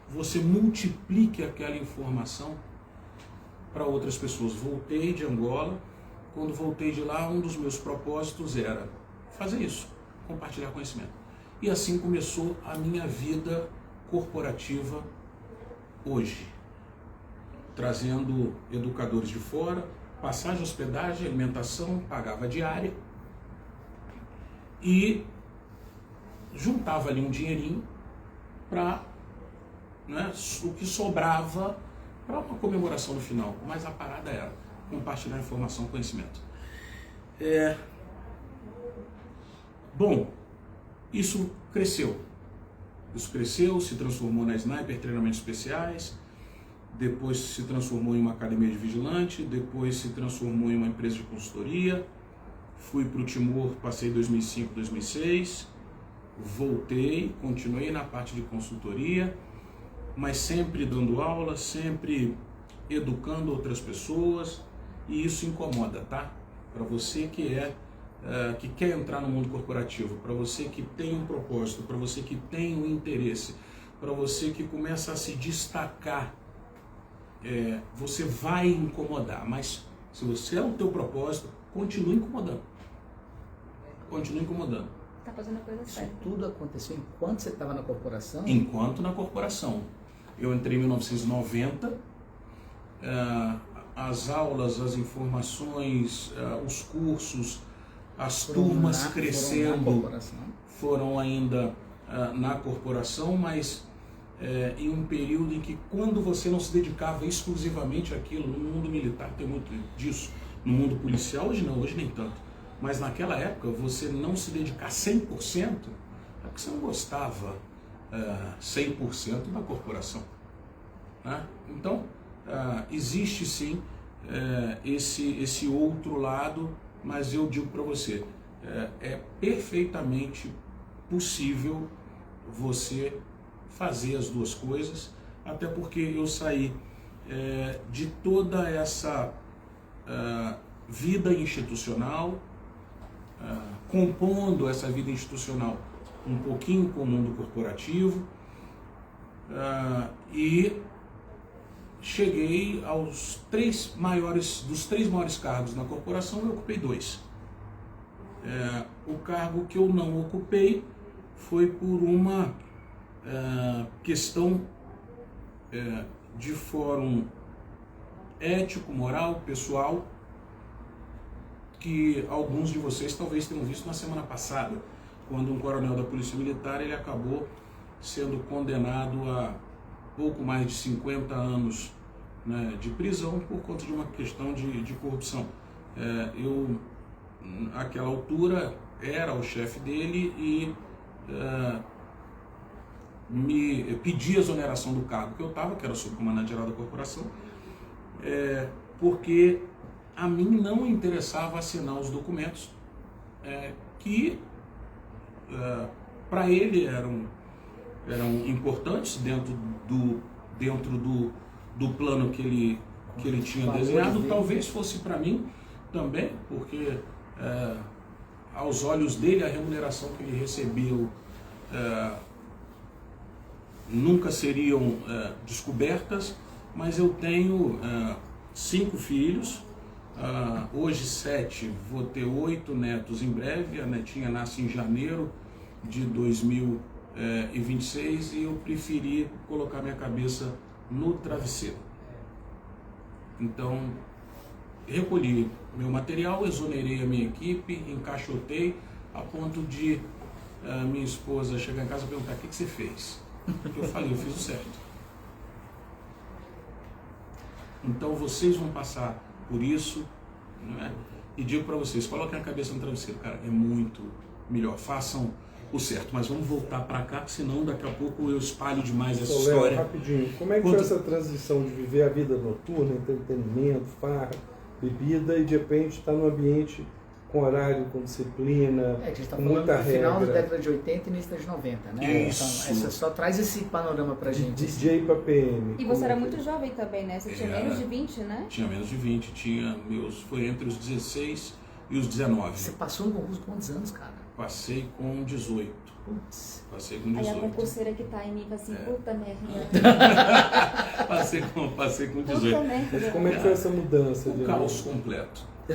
você multiplique aquela informação para outras pessoas. Voltei de Angola, quando voltei de lá, um dos meus propósitos era fazer isso, compartilhar conhecimento. E assim começou a minha vida corporativa hoje, trazendo educadores de fora, passagem, hospedagem, alimentação, pagava diária e juntava ali um dinheirinho para, né, o que sobrava para uma comemoração no final. Mas a parada era compartilhar informação, conhecimento. Bom, isso cresceu. Isso cresceu, se transformou na Sniper Treinamentos Especiais, depois se transformou em uma academia de vigilante, depois se transformou em uma empresa de consultoria. Fui para o Timor, passei 2005, 2006, voltei, continuei na parte de consultoria, mas sempre dando aula, sempre educando outras pessoas, e isso incomoda, tá? Para você que quer entrar no mundo corporativo, para você que tem um propósito, para você que tem um interesse, para você que começa a se destacar, você vai incomodar, mas se você é o teu propósito, continue incomodando. Continue incomodando. Tá fazendo a coisa Isso certa. tudo aconteceu enquanto você estava na corporação? Enquanto na corporação. Eu entrei em 1990, as aulas, as informações, os cursos, as turmas crescendo foram ainda na corporação, mas em um período em que, quando você não se dedicava exclusivamente àquilo, no mundo militar tem muito disso, no mundo policial hoje não, hoje nem tanto, mas naquela época você não se dedicar 100% é porque você não gostava 100% da corporação, né? Então existe sim esse outro lado, mas eu digo para você, é perfeitamente possível você fazer as duas coisas, até porque eu saí de toda essa vida institucional, compondo essa vida institucional um pouquinho com o mundo corporativo, e cheguei aos dos três maiores cargos na corporação, eu ocupei 2. O cargo que eu não ocupei foi por uma questão de fórum ético, moral, pessoal, que alguns de vocês talvez tenham visto na semana passada, quando um coronel da Polícia Militar ele acabou sendo condenado a pouco mais de 50 anos, né, de prisão por conta de uma questão de corrupção. Eu, naquela altura, era o chefe dele e me pedi a exoneração do cargo que eu estava, que era subcomandante-geral da corporação, porque a mim não interessava assinar os documentos que para ele eram importantes dentro do plano que ele tinha desenhado. Talvez fosse para mim também, porque aos olhos dele a remuneração que ele recebeu nunca seriam descobertas, mas eu tenho 5 filhos, hoje 7, vou ter 8 netos em breve. A netinha nasce em janeiro de 2026 e eu preferi colocar minha cabeça no travesseiro. Então, recolhi meu material, exonerei a minha equipe, encaixotei, a ponto de minha esposa chegar em casa e perguntar: o que você fez? Eu falei: eu fiz o certo. Então vocês vão passar por isso, né? E digo para vocês: coloquem a cabeça no travesseiro, cara, é muito melhor, façam o certo. Mas vamos voltar para cá, senão daqui a pouco eu espalho demais essa Léo, história. rapidinho, como é que foi essa transição de viver a vida noturna, entretenimento, farra, bebida, e de repente estar num ambiente com horário, com disciplina, A gente está com falando muita do final da regra, década de 80 e início da de 90, né? Isso. Então, essa só traz esse panorama pra de gente. DJ para PM? E Como você é era que muito jovem também, né? Você tinha Era. menos de 20, né? Tinha menos de 20, foi entre os 16 e os 19. Você passou no concurso com quantos anos, cara? Passei com 18. Putz. Passei com Aí a 18. concurseira que tá em mim fala assim, puta merda. Passei com Puta 18. Mas merda. como é que foi essa mudança? O de caos completo. E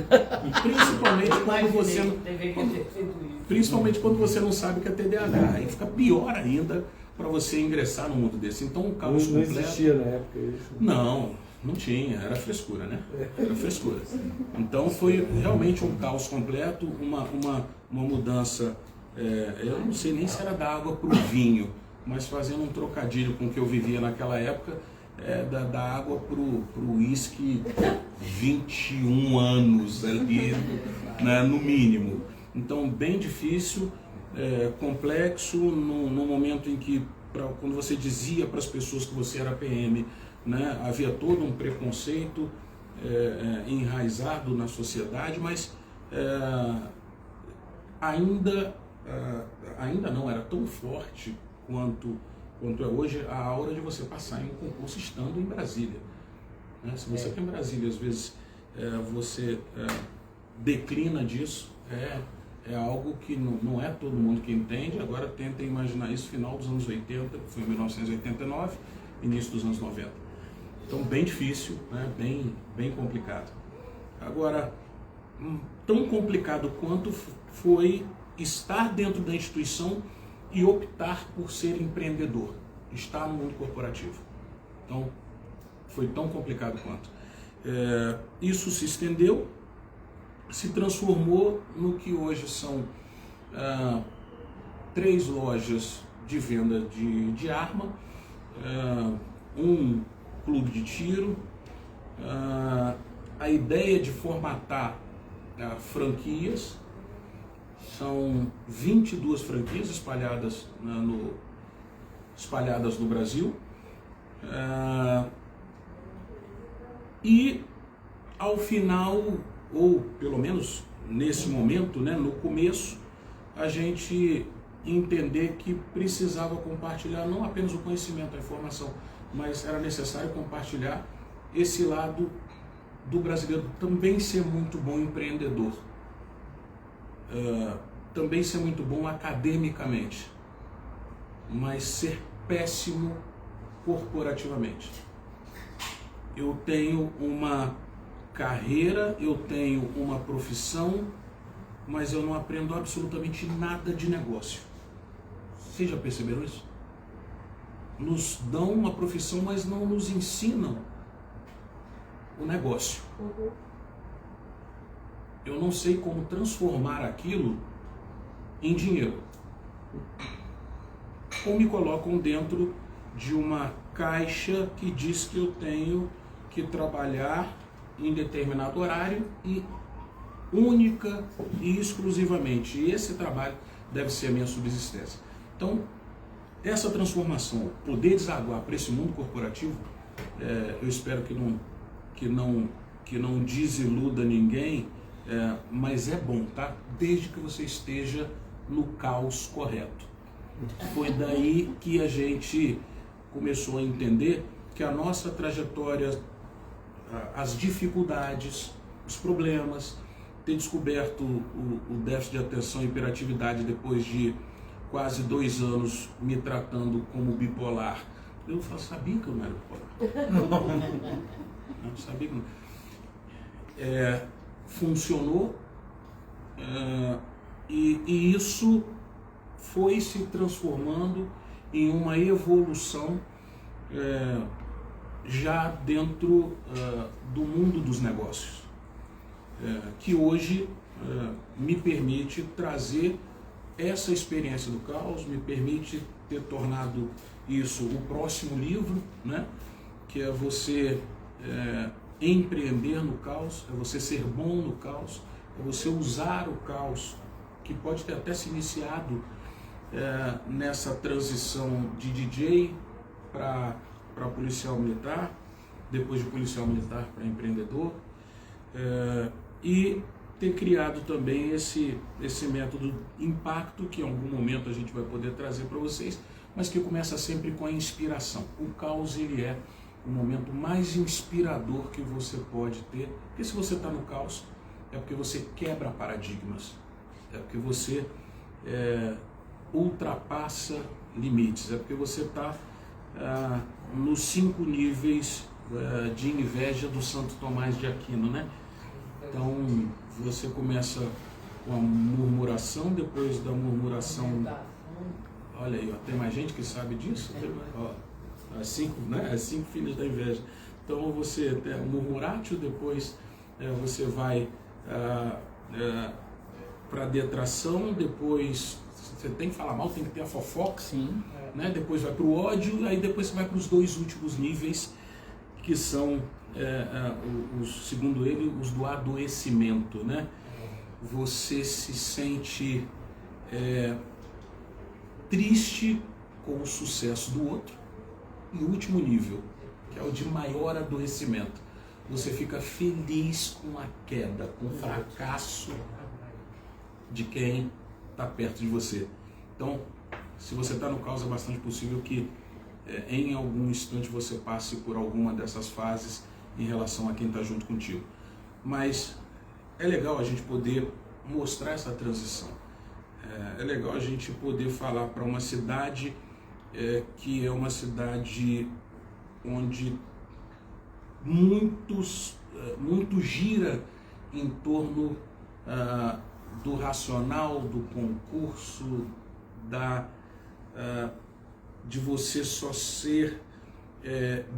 principalmente quando você não sabe que é TDAH. Aí fica pior ainda para você ingressar no mundo desse. Então o caos Não completo. existia na época isso. Não tinha, era frescura, né? Era frescura. Então foi realmente um caos completo, uma mudança, eu não sei nem se era da água para o vinho, mas fazendo um trocadilho com o que eu vivia naquela época, da água para o uísque 21 anos ali, né, no mínimo. Então bem difícil, complexo, no momento em que, quando você dizia para as pessoas que você era PM, né, havia todo um preconceito enraizado na sociedade, mas ainda não era tão forte quanto é hoje a aura de você passar em um concurso estando em Brasília. Né? Se você está em Brasília, às vezes você declina disso, é algo que não é todo mundo que entende. Agora tentem imaginar isso final dos anos 80, foi em 1989, início dos anos 90. Então bem difícil, né? bem complicado. Agora, tão complicado quanto foi estar dentro da instituição e optar por ser empreendedor, estar no mundo corporativo. Então foi tão complicado quanto. Isso se estendeu, se transformou no que hoje são 3 lojas de venda de arma, um clube de tiro, a ideia de formatar franquias. São 22 franquias espalhadas no Brasil. E ao final, ou pelo menos nesse momento, né, no começo, a gente entender que precisava compartilhar não apenas o conhecimento, a informação, mas era necessário compartilhar esse lado do brasileiro também ser muito bom empreendedor, também ser muito bom academicamente, mas ser péssimo corporativamente. Eu tenho uma carreira, eu tenho uma profissão, mas eu não aprendo absolutamente nada de negócio. Vocês já perceberam isso? Nos dão uma profissão, mas não nos ensinam o negócio. Eu não sei como transformar aquilo em dinheiro. Ou me colocam dentro de uma caixa que diz que eu tenho que trabalhar em determinado horário e única e exclusivamente. E esse trabalho deve ser a minha subsistência. Então, essa transformação, poder desaguar para esse mundo corporativo, eu espero que não desiluda ninguém, mas é bom, tá? Desde que você esteja no caos correto. Foi daí que a gente começou a entender que a nossa trajetória, as dificuldades, os problemas, ter descoberto o déficit de atenção e hiperatividade depois de quase 2 anos me tratando como bipolar. Eu sabia que eu não era bipolar. Não sabia que não. Funcionou e isso foi se transformando em uma evolução já dentro do mundo dos negócios, que hoje me permite trazer essa experiência do caos, me permite ter tornado isso o próximo livro, né? Que é você empreender no caos, é você ser bom no caos, é você usar o caos que pode ter até se iniciado nessa transição de DJ para policial militar, depois de policial militar para empreendedor, e ter criado também esse método Impacto, que em algum momento a gente vai poder trazer para vocês, mas que começa sempre com a inspiração. O caos, ele é o momento mais inspirador que você pode ter, porque se você está no caos, é porque você quebra paradigmas, é porque você ultrapassa limites, é porque você está nos 5 níveis de inveja do Santo Tomás de Aquino, né? Então, você começa com a murmuração, depois da murmuração, olha aí, ó, tem mais gente que sabe disso? As 5, né? As 5 filhas da inveja. Então, você tem o murmuratio, depois você vai para a detração, depois você tem que falar mal, tem que ter a fofoca, Sim. né? Depois vai para o ódio, aí depois você vai para os 2 últimos níveis, que são, segundo ele, os do adoecimento, né? Você se sente triste com o sucesso do outro, e o último nível, que é o de maior adoecimento, você fica feliz com a queda, com o fracasso de quem está perto de você. Então, se você está no caos, é bastante possível que em algum instante você passe por alguma dessas fases em relação a quem está junto contigo. Mas é legal a gente poder mostrar essa transição. É legal a gente poder falar para uma cidade que é uma cidade onde muito gira em torno do racional, do concurso, de você só ser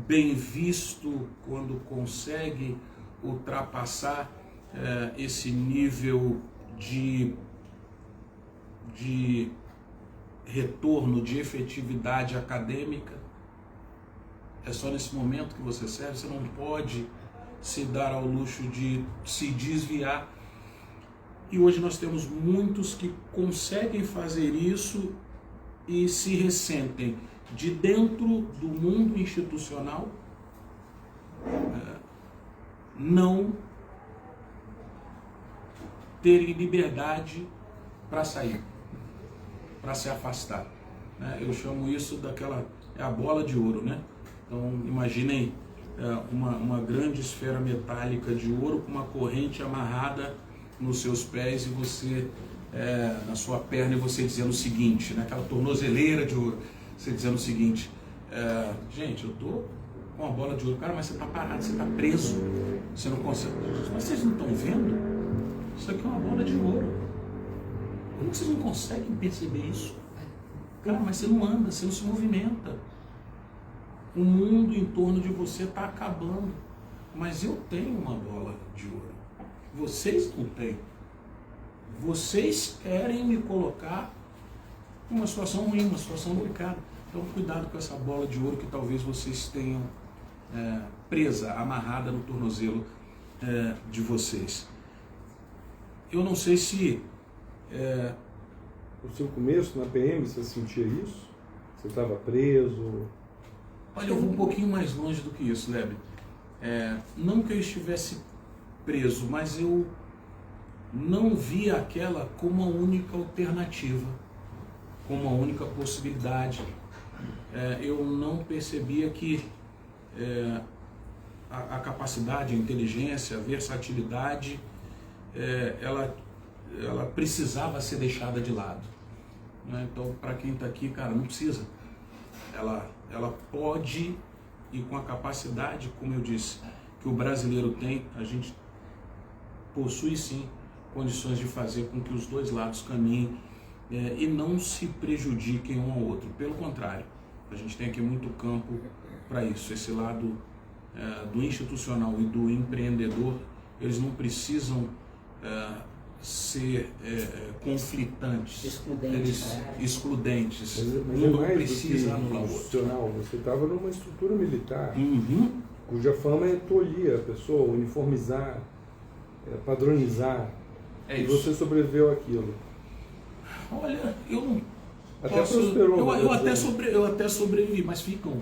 bem visto quando consegue ultrapassar esse nível de retorno, de efetividade acadêmica. É só nesse momento que você serve, você não pode se dar ao luxo de se desviar. E hoje nós temos muitos que conseguem fazer isso e se ressentem de dentro do mundo institucional não terem liberdade para sair, para se afastar. Eu chamo isso a bola de ouro, né? Então imaginem uma grande esfera metálica de ouro com uma corrente amarrada nos seus pés e você na sua perna, e você dizendo o seguinte, né? Aquela tornozeleira de ouro, você dizendo o seguinte: gente, eu tô com uma bola de ouro, cara, mas você está parado, você está preso, você não consegue. Mas vocês não estão vendo? Isso aqui é uma bola de ouro. Como que vocês não conseguem perceber isso? Cara, mas você não anda, você não se movimenta. O mundo em torno de você está acabando. Mas eu tenho uma bola de ouro. Vocês não têm. Vocês querem me colocar numa situação ruim, uma situação delicada. Então cuidado com essa bola de ouro que talvez vocês tenham presa, amarrada no tornozelo de vocês. Eu não sei se... No seu começo, na PM, você sentia isso? Você estava preso? Olha, eu vou um pouquinho mais longe do que isso, Lebre. Não que eu estivesse preso, mas eu não via aquela como a única alternativa, como a única possibilidade. Eu não percebia que a capacidade, a inteligência, a versatilidade, ela precisava ser deixada de lado. Então, para quem está aqui, cara, não precisa. Ela pode, e com a capacidade, como eu disse, que o brasileiro tem, a gente possui sim condições de fazer com que os dois lados caminhem e não se prejudiquem um ao outro. Pelo contrário, a gente tem aqui muito campo para isso. Esse lado do institucional e do empreendedor, eles não precisam ser conflitantes, excludentes. Mas um não mais precisa do que anular o outro. institucional. Você estava numa estrutura militar, Uhum. cuja fama é tolir a pessoa, uniformizar, padronizar. E isso. você sobreviveu àquilo. Olha, eu não Até posso... prosperou. Eu até sobrevivi, mas ficam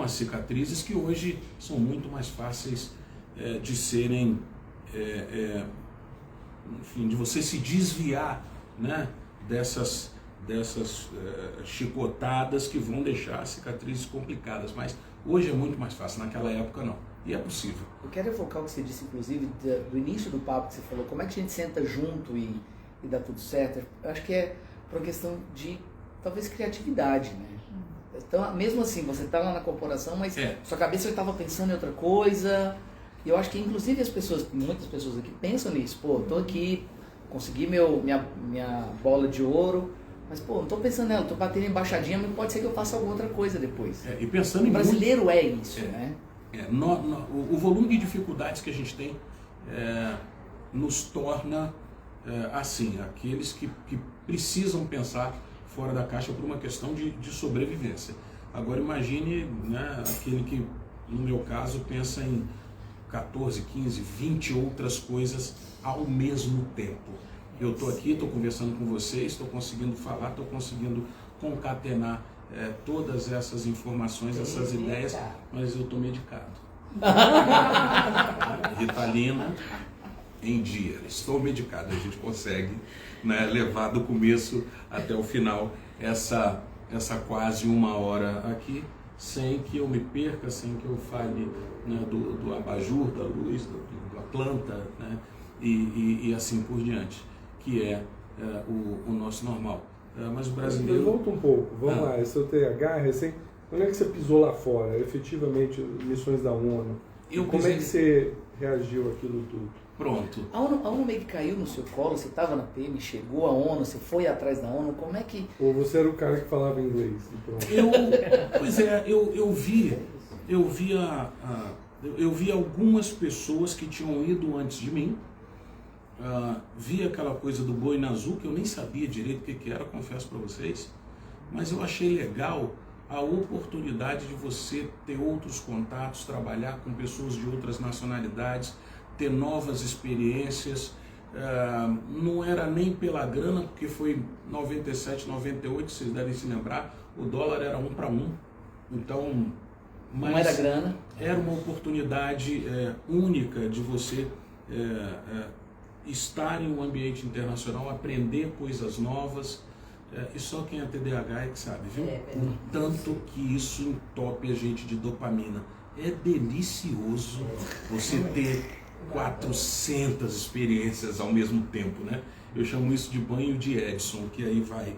as cicatrizes que hoje são muito mais fáceis de serem... enfim, de você se desviar, né, dessas chicotadas que vão deixar cicatrizes complicadas. Mas hoje é muito mais fácil, naquela época não. E é possível. Eu quero evocar o que você disse, inclusive, do início do papo que você falou, como é que a gente senta junto e dá tudo certo. Eu acho que é por uma questão de, talvez, criatividade, né? Então, mesmo assim, você está lá na corporação, mas sua cabeça estava pensando em outra coisa. E eu acho que, inclusive, muitas pessoas aqui pensam nisso. Pô, estou aqui, consegui minha bola de ouro, mas, pô, não estou pensando nela, estou batendo embaixadinha, mas pode ser que eu faça alguma outra coisa depois. E pensando o brasileiro é isso, né? O volume de dificuldades que a gente tem nos torna, assim, aqueles que precisam pensar fora da caixa por uma questão de sobrevivência. Agora imagine, né, aquele que, no meu caso, pensa em 14, 15, 20 outras coisas ao mesmo tempo. Eu estou aqui, estou conversando com vocês, estou conseguindo falar, estou conseguindo concatenar todas essas informações, essas ideias, mas eu estou medicado. Ritalina em dia, estou medicado. A gente consegue, né, levar do começo até o final essa quase uma hora aqui, sem que eu me perca, sem que eu fale, né, do abajur, da luz, da planta, né, e assim por diante, que é o nosso normal. Mas o brasileiro... Volta um pouco, vamos lá, esse é o TH, recém... Quando é que você pisou lá fora, efetivamente, missões da ONU? Como é que você reagiu àquilo tudo? Pronto. A ONU meio que caiu no seu colo, você estava na PM, chegou a ONU, você foi atrás da ONU, como é que... Ou você era o cara que falava inglês? Pois é, eu vi algumas pessoas que tinham ido antes de mim, vi aquela coisa do Boina Azul, que eu nem sabia direito o que era, confesso para vocês, mas eu achei legal a oportunidade de você ter outros contatos, trabalhar com pessoas de outras nacionalidades, ter novas experiências. Não era nem pela grana, porque foi 97, 98, vocês devem se lembrar, o dólar era 1 para 1, então... Mas não era grana. Era uma oportunidade única de você estar em um ambiente internacional, aprender coisas novas, e só quem é TDAH é que sabe, viu? O tanto que isso entope a gente de dopamina. É delicioso você ter 400 experiências ao mesmo tempo, né? Eu chamo isso de banho de Edson, que aí vai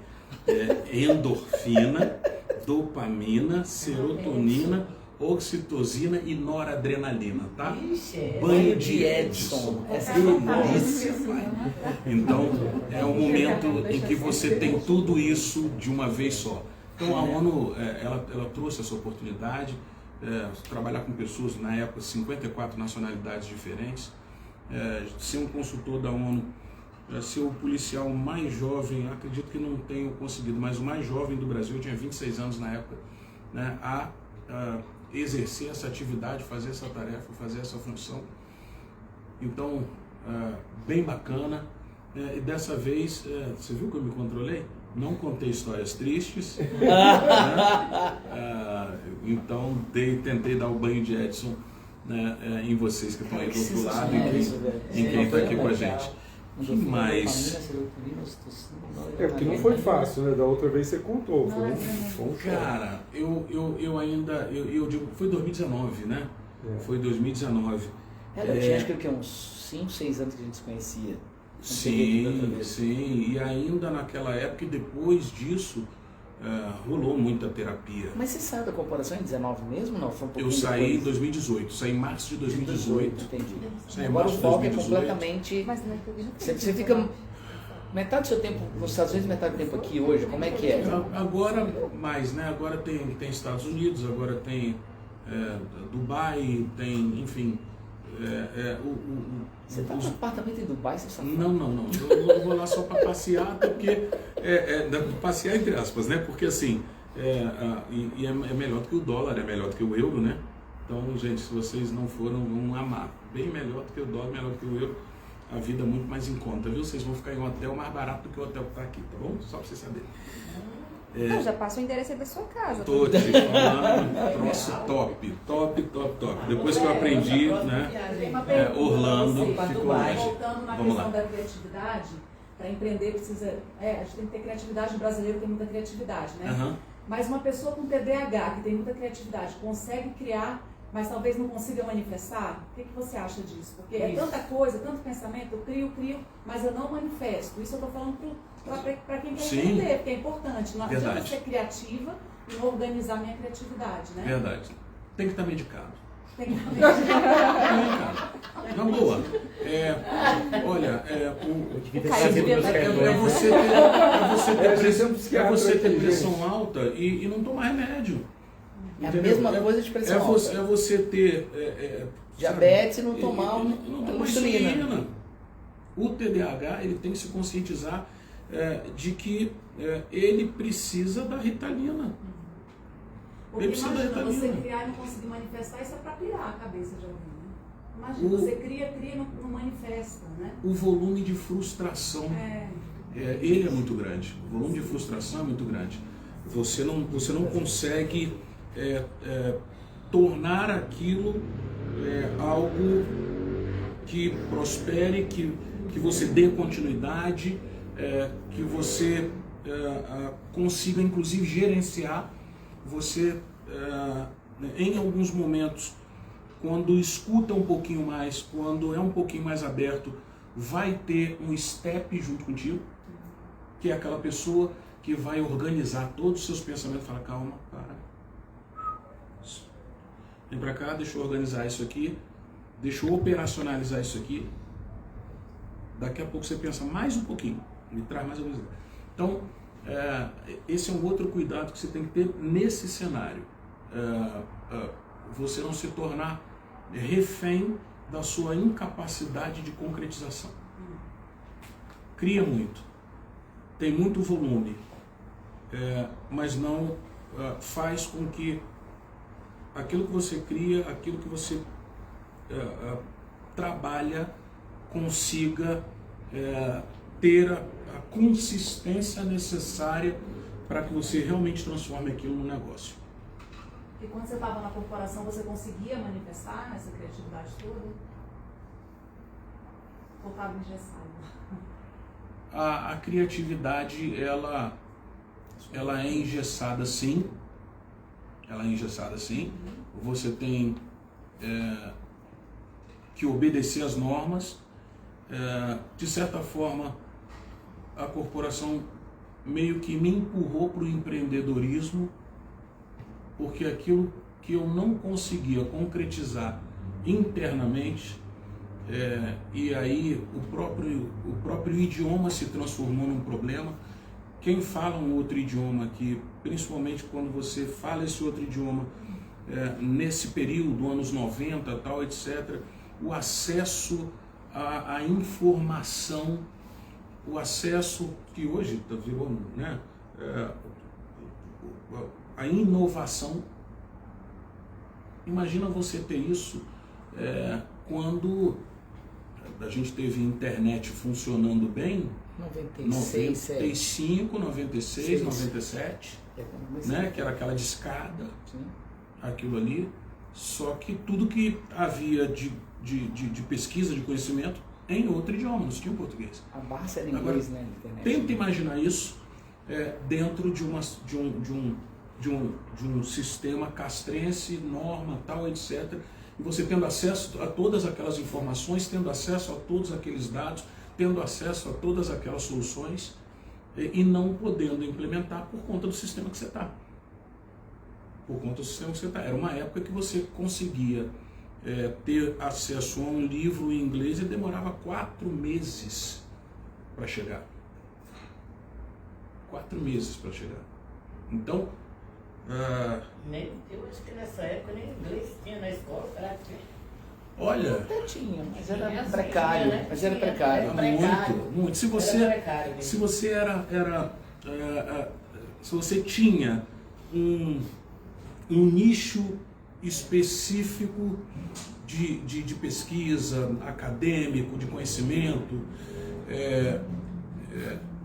endorfina, dopamina, serotonina, oxitocina e noradrenalina, tá? Banho de Edson. Essa é delícia. Então, é um momento em que você tem tudo isso de uma vez só. Então, a ONU, ela trouxe essa oportunidade, trabalhar com pessoas, na época, 54 nacionalidades diferentes, ser um consultor da ONU, ser o policial mais jovem, acredito que não tenho conseguido, mas o mais jovem do Brasil, eu tinha 26 anos na época, né, a exercer essa atividade, fazer essa tarefa, fazer essa função. Então, bem bacana. E dessa vez, você viu que eu me controlei? Não contei histórias tristes. Né? Então, tentei dar o banho de Edson, né, em vocês que estão aí do outro lado e em quem está aqui com a gente. Que mais? Porque não foi fácil, né? Da outra vez você contou. Foi um cara, eu ainda digo, foi 2019, né? Foi 2019. Eu tinha acho que uns 5, 6 anos que a gente se conhecia. Sim, e ainda naquela época e depois disso rolou muita terapia. Mas você saiu da corporação em 19 mesmo? Não, foi um pouquinho Eu saí depois. em 2018, saí em março de 2018. Entendi. Saí Agora o foco 2018. é completamente... Você fica metade do seu tempo nos Estados Unidos, metade do tempo aqui hoje, como é que é? Agora mais, né? Agora tem Estados Unidos, agora tem Dubai, tem, enfim... Você está com um apartamento em Dubai, você sabe? Não. Eu vou lá só para passear, porque passear entre aspas, né? Porque assim, é melhor do que o dólar, é melhor do que o euro, né? Então, gente, se vocês não foram, vão amar. Bem melhor do que o dólar, melhor do que o euro. a vida muito mais em conta, viu? Vocês vão ficar em um hotel mais barato do que o hotel que está aqui, tá bom? Só para vocês saberem. Não, já passa o endereço aí da sua casa. Tô te falando, troço top. Depois que eu aprendi, né? Tem uma pergunta Orlando pra você, ficou Dubai. longe. Voltando na Vamos questão lá. da criatividade, para empreender precisa... a gente tem que ter criatividade, o brasileiro tem muita criatividade, né? Aham. Mas uma pessoa com TDAH, que tem muita criatividade, consegue criar, mas talvez não consiga manifestar? O que você acha disso? Porque é tanta coisa, tanto pensamento, eu crio, mas eu não manifesto. Isso eu estou falando para quem quer empreender, porque é importante. Não adianta ser criativa e não organizar minha criatividade, né? Verdade. Tem que estar medicado. Tem que estar Na boa. Olha, você ter pressão alta e não tomar remédio. É a mesma coisa de pressão alta. É você ter diabetes e não tomar insulina. O TDAH ele tem que se conscientizar de que ele precisa da Ritalina. Porque imagina, você criar e não conseguir manifestar, isso é para pirar a cabeça de alguém, né? Imagina, você cria e não manifesta, né? O volume de frustração, ele é muito grande. O volume de frustração é muito grande. Você não consegue tornar aquilo algo que prospere, que você dê continuidade, que você consiga inclusive gerenciar. Você, em alguns momentos, quando escuta um pouquinho mais, quando é um pouquinho mais aberto, vai ter um step junto contigo, que é aquela pessoa que vai organizar todos os seus pensamentos. Fala, calma, para. Vem pra cá, deixa eu organizar isso aqui, deixa eu operacionalizar isso aqui. Daqui a pouco você pensa mais um pouquinho, me traz mais alguma coisa. Então, esse é um outro cuidado que você tem que ter nesse cenário. Você não se tornar refém da sua incapacidade de concretização. Cria muito, tem muito volume, mas não faz com que aquilo que você cria, aquilo que você trabalha, consiga ter a consistência necessária para que você realmente transforme aquilo num negócio. E quando você estava na corporação, você conseguia manifestar essa criatividade toda? Ou estava engessado? A criatividade, ela é engessada sim. Ela é engessada sim. Você tem que obedecer às normas. De certa forma, a corporação meio que me empurrou para o empreendedorismo, porque aquilo que eu não conseguia concretizar internamente, e aí o próprio idioma se transformou num problema. Quem fala um outro idioma aqui, principalmente quando você fala esse outro idioma nesse período, anos 90, tal, etc., o acesso à informação, o acesso que hoje virou, né, a inovação. Imagina você ter isso quando a gente teve internet funcionando bem, 95, 96, 97, né, que era aquela discada, aquilo ali. Só que tudo que havia de pesquisa, de conhecimento, em outro idioma, não tinha português. A base era em inglês, né? Internet. Tenta imaginar isso dentro de um sistema castrense, norma, tal, etc. E você tendo acesso a todas aquelas informações, tendo acesso a todos aqueles dados, tendo acesso a todas aquelas soluções e não podendo implementar por conta do sistema que você está. Por conta do sistema que você está. Era uma época que você conseguia ter acesso a um livro em inglês e demorava 4 meses para chegar. 4 meses para chegar. Então, eu acho que nessa época nem inglês tinha na escola, praticamente. olha, Até tinha, mas era Tinha, precário. né? Mas era precário. muito. Se você se você tinha um nicho específico de pesquisa, acadêmico, de conhecimento,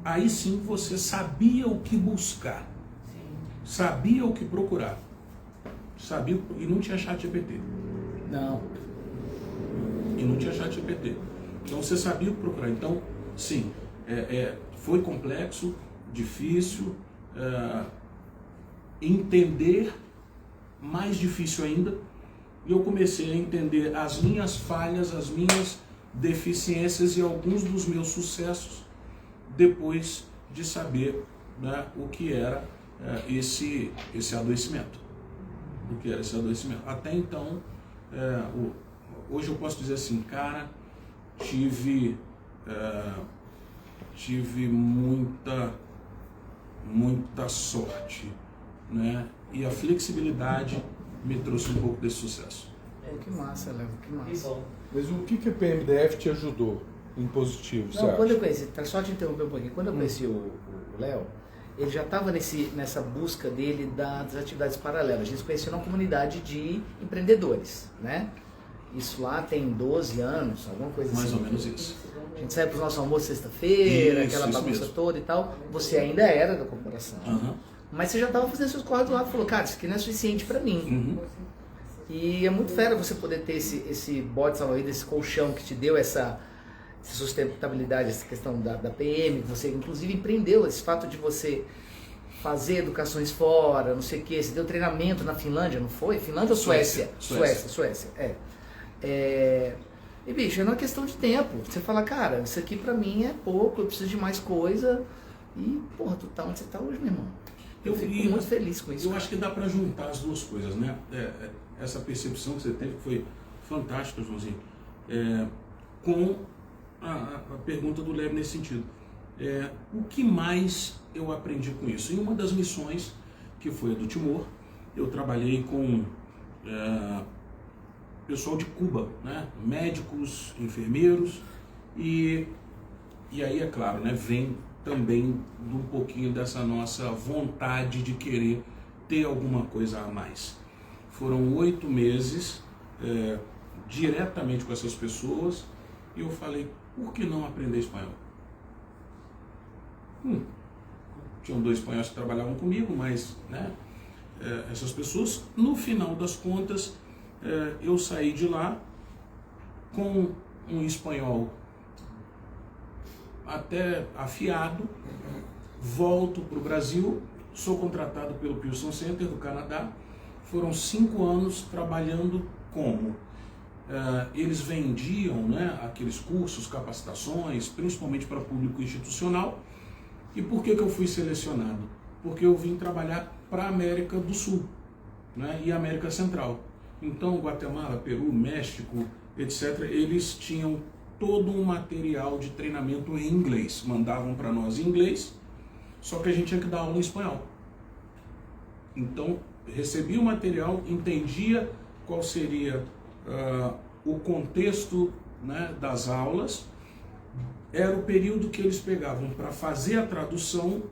aí sim você sabia o que buscar, sabia o que procurar, sabia, e não tinha ChatGPT. Não. E não tinha ChatGPT. Então você sabia o que procurar. Então, sim, foi complexo, difícil, entender, mais difícil ainda, e eu comecei a entender as minhas falhas, as minhas deficiências e alguns dos meus sucessos depois de saber, né, o que era esse adoecimento. O que era esse adoecimento. Até então, hoje eu posso dizer assim, cara, tive muita sorte, né? E a flexibilidade me trouxe um pouco desse sucesso. Que massa, Léo, que massa. Mas o que a PMDF te ajudou em positivo, Não, quando eu conheci, só te interromper um pouquinho, quando eu conheci o Léo, ele já estava nessa busca dele das atividades paralelas. A gente se conheceu numa comunidade de empreendedores, né? Isso lá tem 12 anos, alguma coisa Mais assim. ou menos isso. A gente sai para o nosso almoço sexta-feira, aquela bagunça mesmo. toda e tal. Você ainda era da corporação. Uhum. Mas você já estava fazendo seus corres do lado e falou, cara, isso aqui não é suficiente para mim. Uhum. E é muito fera você poder ter esse bote salva-vidas, esse colchão que te deu essa sustentabilidade, essa questão da PM, que você inclusive empreendeu, esse fato de você fazer educações fora, não sei o que, você deu treinamento na Finlândia, não foi? Finlândia ou Suécia? Suécia. E bicho, é uma questão de tempo. Você fala, cara, isso aqui pra mim é pouco, eu preciso de mais coisa. E, porra, tu tá onde você tá hoje, meu irmão. Eu fico muito feliz com isso. Eu acho que dá para juntar as duas coisas, né? Essa percepção que você teve foi fantástica, Joãozinho. Com a pergunta do Léo nesse sentido. O que mais eu aprendi com isso? Em uma das missões, que foi a do Timor, eu trabalhei com pessoal de Cuba, né? Médicos, enfermeiros, e aí, é claro, né? Vem também de um pouquinho dessa nossa vontade de querer ter alguma coisa a mais. Foram 8 meses diretamente com essas pessoas, e eu falei, por que não aprender espanhol? Tinham 2 espanhóis que trabalhavam comigo, mas, né, essas pessoas, no final das contas, eu saí de lá com um espanhol até afiado, volto para o Brasil, sou contratado pelo Pearson Center do Canadá. Foram 5 anos trabalhando como? Eles vendiam, né, aqueles cursos, capacitações, principalmente para público institucional. E por que eu fui selecionado? Porque eu vim trabalhar para a América do Sul, né, e América Central. Então, Guatemala, Peru, México, etc., eles tinham todo um material de treinamento em inglês. Mandavam para nós em inglês, só que a gente tinha que dar aula em espanhol. Então, recebia o material, entendia qual seria o contexto, né, das aulas. Era o período que eles pegavam para fazer a tradução.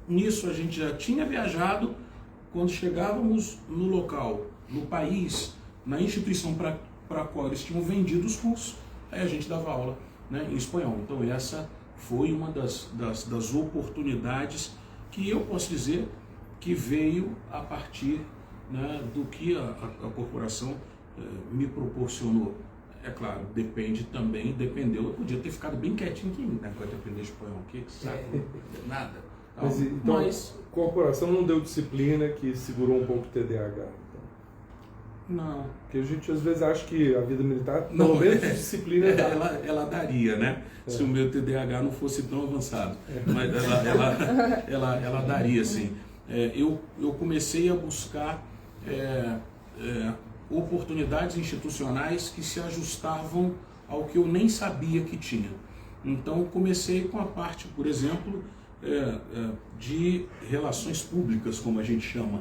Nisso a gente já tinha viajado. Quando chegávamos no local, no país, na instituição para a qual eles tinham vendido os cursos, aí a gente dava aula, né, em espanhol. Então essa foi uma das oportunidades que eu posso dizer que veio a partir, né, do que a corporação me proporcionou. É claro, dependeu, eu podia ter ficado bem quietinho aqui, né, para aprender espanhol, que sabe, nada. Então, a corporação não deu disciplina que segurou um pouco o TDAH? Então. Não. Porque a gente às vezes acha que a vida militar, pelo menos disciplina ela daria, né? Se o meu TDAH não fosse tão avançado. Mas ela daria, sim. Eu comecei a buscar oportunidades institucionais que se ajustavam ao que eu nem sabia que tinha. Então comecei com a parte, por exemplo, de relações públicas, como a gente chama.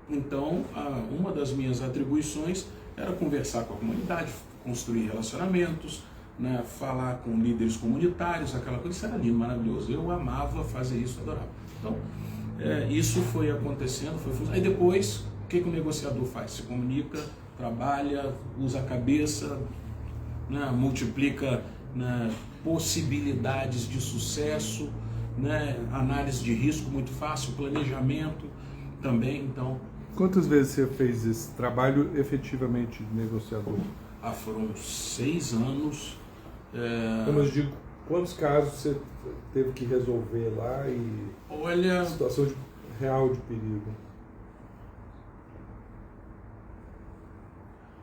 Então, uma das minhas atribuições era conversar com a comunidade, construir relacionamentos, né, falar com líderes comunitários, aquela coisa. Isso era lindo, maravilhoso. Eu amava fazer isso, adorava. Então, isso foi acontecendo. Aí depois, o que o negociador faz? Se comunica trabalha, usa a cabeça, né, multiplica, né, possibilidades de sucesso, né, análise de risco muito fácil, planejamento também. Então, Quantas vezes você fez esse trabalho efetivamente de negociador? foram 6 anos. Como eu digo, quantos casos você teve que resolver lá e Olha, situação real de perigo?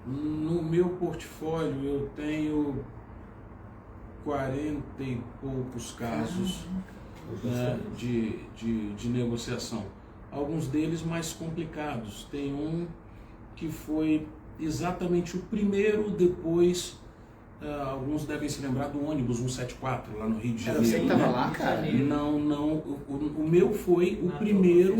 no meu portfólio eu tenho 40 e poucos casos, né, de negociação. Alguns deles mais complicados. Tem um que foi exatamente o primeiro depois, alguns devem se lembrar do ônibus 174 lá no Rio de Era Janeiro. você que estava né? lá, cara? Não, o meu foi o primeiro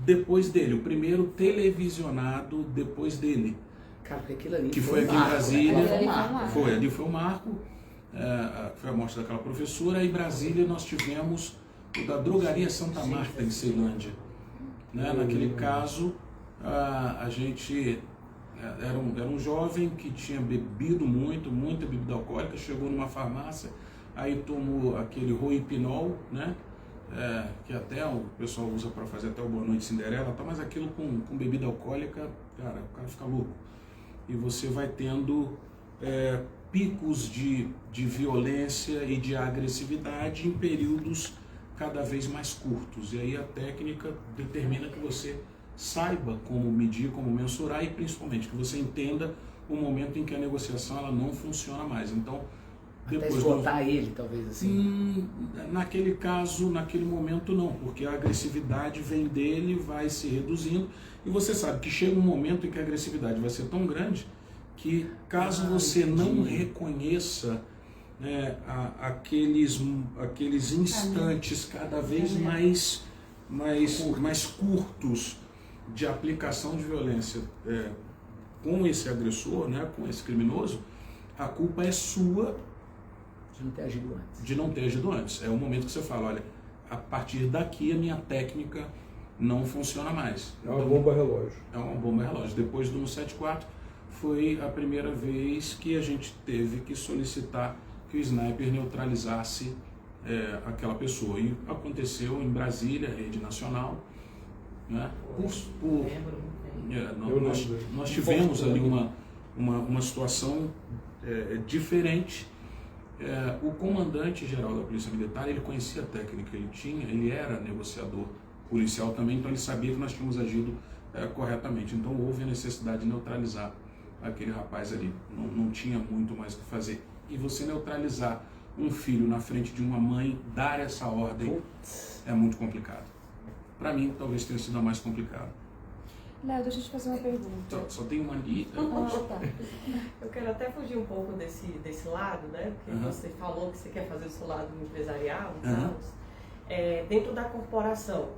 depois dele, o primeiro televisionado depois dele. Cara, porque aquilo ali Que foi foi um aqui em marco, Brasília. né? Foi um Foi um marco. marco. Ali foi o marco, foi a morte daquela professora. Em Brasília nós tivemos o da drogaria Santa Marta, em Ceilândia. Né? Naquele caso, a gente era um jovem que tinha bebido muita bebida alcoólica, chegou numa farmácia, aí tomou aquele Roipinol, né? Que até o pessoal usa para fazer até o Boa Noite Cinderela, tá? Mas aquilo com bebida alcoólica, cara, o cara fica louco. E você vai tendo picos de violência e de agressividade em períodos cada vez mais curtos. E aí a técnica determina que você saiba como medir, como mensurar e principalmente que você entenda o momento em que a negociação ela não funciona mais. Então, Até depois esgotar ele, talvez assim. naquele caso, naquele momento não, porque a agressividade vem dele, vai se reduzindo e você sabe que chega um momento em que a agressividade vai ser tão grande que caso você não reconheça aqueles instantes cada vez mais curtos de aplicação de violência com esse agressor, né, com esse criminoso, a culpa é sua De não ter agido antes. de não ter agido antes. É o momento que você fala, olha, a partir daqui a minha técnica não funciona mais. É uma bomba relógio. É uma bomba relógio. Depois do 174 foi a primeira vez que a gente teve que solicitar que o sniper neutralizasse aquela pessoa. E aconteceu em Brasília, rede nacional, né? Nós tivemos ali uma situação diferente. O comandante-geral da Polícia Militar, ele conhecia a técnica, ele era negociador policial também, então ele sabia que nós tínhamos agido corretamente. Então houve a necessidade de neutralizar aquele rapaz ali. Não tinha muito mais o que fazer. E você neutralizar um filho na frente de uma mãe, dar essa ordem, é muito complicado. Para mim, talvez tenha sido a mais complicada. Léo, deixa eu te fazer uma pergunta. Só tem uma ali. Tá. Eu quero até fugir um pouco desse lado, né? Porque você falou que você quer fazer o seu lado empresarial, dentro da corporação.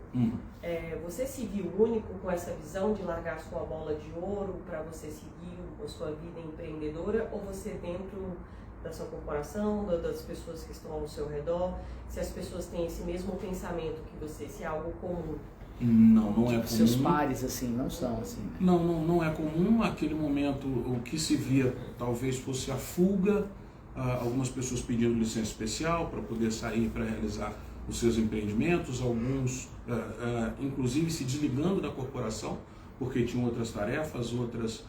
Você se viu único com essa visão de largar sua bola de ouro para você seguir a sua vida empreendedora, ou você dentro da sua corporação, das pessoas que estão ao seu redor, se as pessoas têm esse mesmo pensamento que você, se é algo comum? Não é comum. Seus pares, assim, não são assim, né? Não é comum. Naquele momento, o que se via talvez fosse a fuga, algumas pessoas pedindo licença especial para poder sair para realizar os seus empreendimentos, alguns inclusive se desligando da corporação porque tinham outras tarefas, outras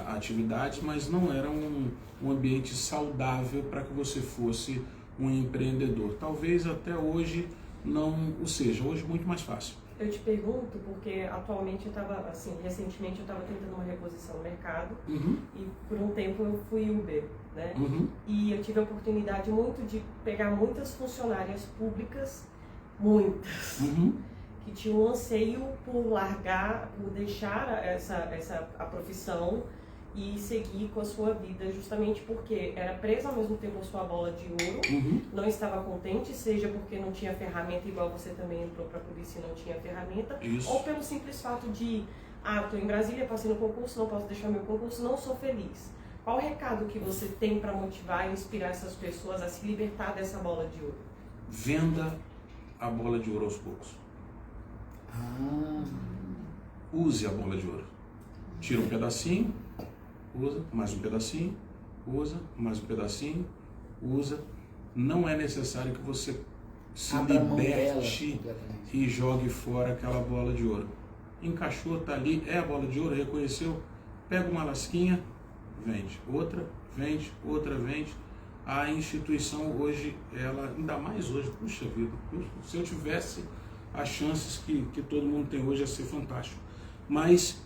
atividades, mas não era um ambiente saudável para que você fosse um empreendedor. Talvez até hoje não o seja, hoje muito mais fácil. Eu te pergunto porque atualmente recentemente eu estava tentando uma reposição no mercado e por um tempo eu fui Uber, né? E eu tive a oportunidade de pegar muitas funcionárias públicas, que tinham um anseio por largar, por deixar a profissão e seguir com a sua vida, justamente porque era presa ao mesmo tempo a sua bola de ouro, não estava contente, seja porque não tinha ferramenta, igual você também entrou para a polícia e não tinha ferramenta, ou pelo simples fato de, estou em Brasília, passei no concurso, não posso deixar meu concurso, não sou feliz. Qual o recado que você tem para motivar e inspirar essas pessoas a se libertar dessa bola de ouro? Venda a bola de ouro aos poucos. Use a bola de ouro. Tira um pedacinho, usa, mais um pedacinho, usa, mais um pedacinho, usa. Não é necessário que você se liberte e jogue fora aquela bola de ouro. Encaixou, tá ali, é a bola de ouro, reconheceu, pega uma lasquinha, vende. Outra, vende. A instituição hoje, ela, ainda mais hoje, puxa vida, se eu tivesse as chances que todo mundo tem hoje, ia ser fantástico. Mas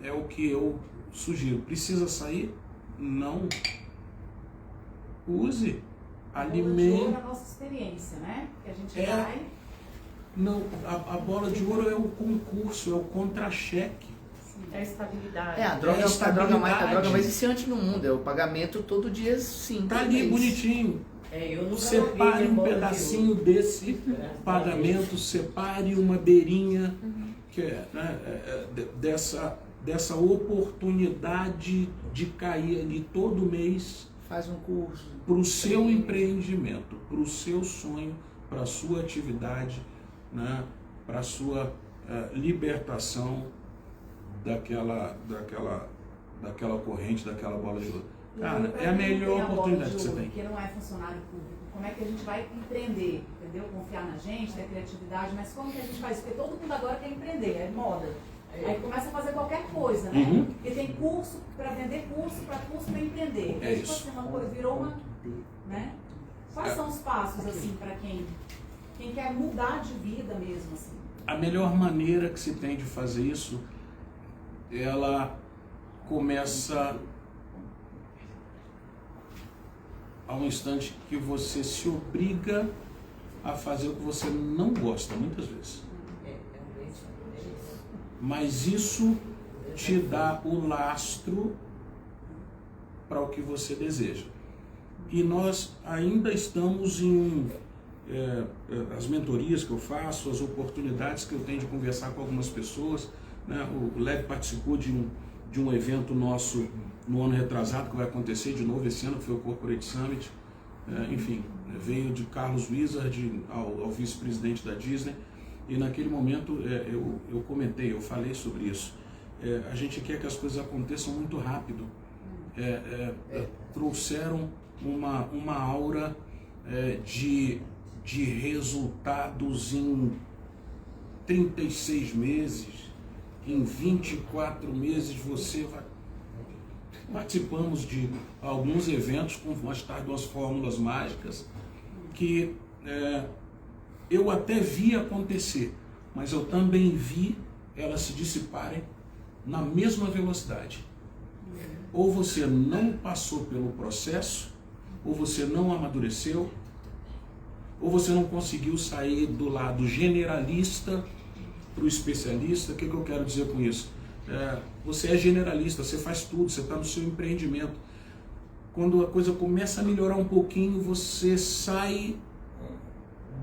é o que eu sugiro. Precisa sair? Não. Use. Alimente. A nossa experiência, né? Que a gente vai... Não, a bola de ouro é o concurso, é o contra-cheque. É a estabilidade. A droga é a droga mais viciante no mundo. É o pagamento todo dia, sim. Tá ali bonitinho. Eu nunca Separe um pedacinho desse pagamento, separe uma beirinha que dessa oportunidade de cair ali todo mês. Faz um curso. Para o seu empreendimento, para o seu sonho, para a sua atividade, né, para a sua libertação daquela corrente, daquela bola de ouro. Cara, é a melhor oportunidade que você tem. Porque não é funcionário público. Como é que a gente vai empreender? Entendeu? Confiar na gente, na criatividade, mas como que a gente faz? Porque todo mundo agora quer empreender, é moda. Aí começa a fazer qualquer coisa, né? Porque tem curso para vender curso para empreender. É isso. Assim, uma coisa virou uma... Né? Quais são os passos, assim, para quem quer mudar de vida mesmo, assim? A melhor maneira que se tem de fazer isso, ela começa ao instante que você se obriga a fazer o que você não gosta, muitas vezes. Mas isso te dá o lastro para o que você deseja. E nós ainda estamos em as mentorias que eu faço, as oportunidades que eu tenho de conversar com algumas pessoas, né? O Lev participou de um evento nosso no ano retrasado, que vai acontecer de novo esse ano, que foi o Corporate Summit. Enfim, veio de Carlos Wizard ao vice-presidente da Disney. E naquele momento eu comentei, eu falei sobre isso. A gente quer que as coisas aconteçam muito rápido. Trouxeram uma aura de resultados em 36 meses, em 24 meses você vai... Participamos de alguns eventos com duas fórmulas mágicas que eu até vi acontecer, mas eu também vi elas se dissiparem na mesma velocidade. Ou você não passou pelo processo, ou você não amadureceu, ou você não conseguiu sair do lado generalista para o especialista. O que eu quero dizer com isso? Você é generalista, você faz tudo, você está no seu empreendimento. Quando a coisa começa a melhorar um pouquinho, você sai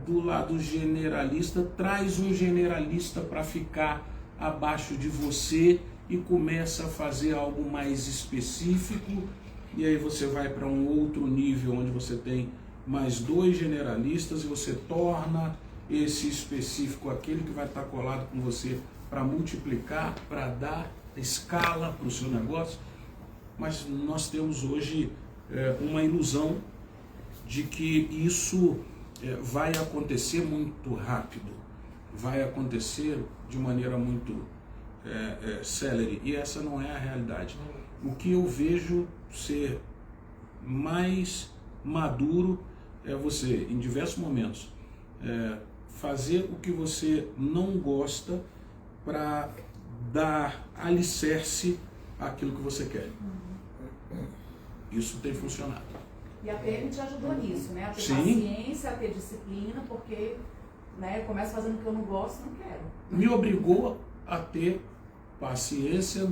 do lado generalista, traz um generalista para ficar abaixo de você e começa a fazer algo mais específico, e aí você vai para um outro nível onde você tem mais 2 generalistas e você torna esse específico aquele que vai estar colado com você para multiplicar, para dar escala para o seu negócio. Mas nós temos hoje uma ilusão de que isso vai acontecer muito rápido, vai acontecer de maneira muito célere, e essa não é a realidade. O que eu vejo ser mais maduro é você, em diversos momentos, fazer o que você não gosta para dar alicerce àquilo que você quer. Isso tem funcionado. E a PM te ajudou nisso, né? A ter Sim. paciência, a ter disciplina, porque eu começo fazendo o que eu não gosto, não quero. Me obrigou a ter paciência,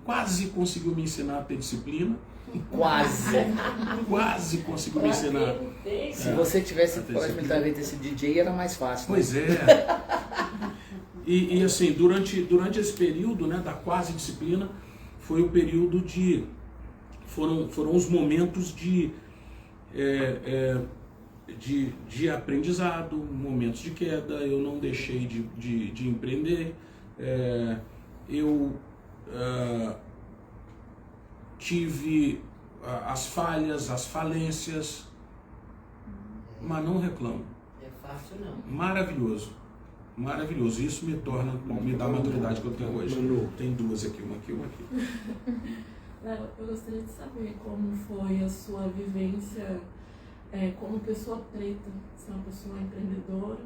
quase conseguiu me ensinar a ter disciplina. Quase conseguiu me ensinar. Se você tivesse colégio militar e ter sido DJ, era mais fácil. Né? Pois é. E assim, durante esse período, né, da quase disciplina, foi o período foram os momentos de de aprendizado, momentos de queda, eu não deixei de empreender, eu tive as falhas, as falências, mas não reclamo. É fácil não. Maravilhoso, maravilhoso. Isso me dá a maturidade que eu tenho hoje. Tem duas aqui, uma aqui, uma aqui. Léo, eu gostaria de saber como foi a sua vivência como pessoa preta. Você é uma pessoa empreendedora,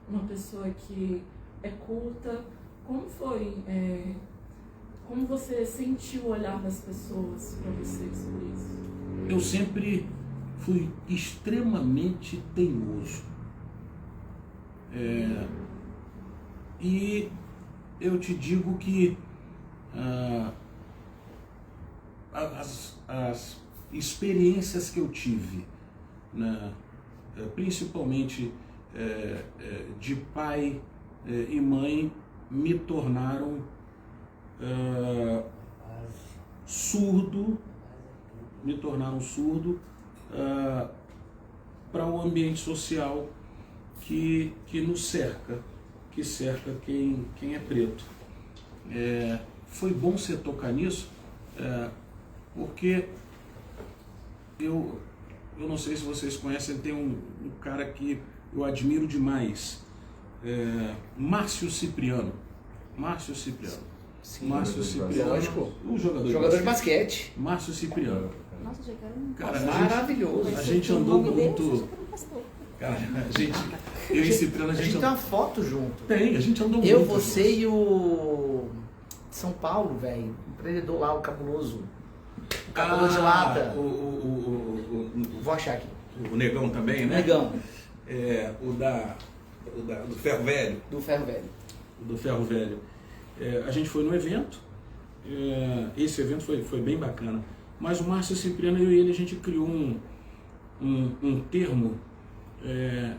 uma pessoa que é culta. Como foi? Como você sentiu o olhar das pessoas para você sobre isso? Eu sempre fui extremamente teimoso. E eu te digo que as experiências que eu tive, né, principalmente de pai e mãe, me tornaram surdo para o ambiente social que nos cerca, que cerca quem é preto. Foi bom você tocar nisso, porque eu não sei se vocês conhecem, tem um cara que eu admiro demais, Márcio Cipriano. Sim, Márcio Cipriano, lógico. um Jogador de basquete. Márcio Cipriano. Nossa, já quero um Cara, Maravilhoso. a gente andou muito. Cara, eu e Cipriano, A gente tem uma foto junto. a gente andou muito. Eu, você e o São Paulo, velho. O empreendedor lá, o cabuloso. O catador de lata. Vou achar aqui. O Negão também, né? Negão. Do Ferro Velho. Do Ferro Velho. Do Ferro Velho. A gente foi no evento. Esse evento foi bem bacana. Mas o Márcio Cipriano, eu e ele, a gente criou um termo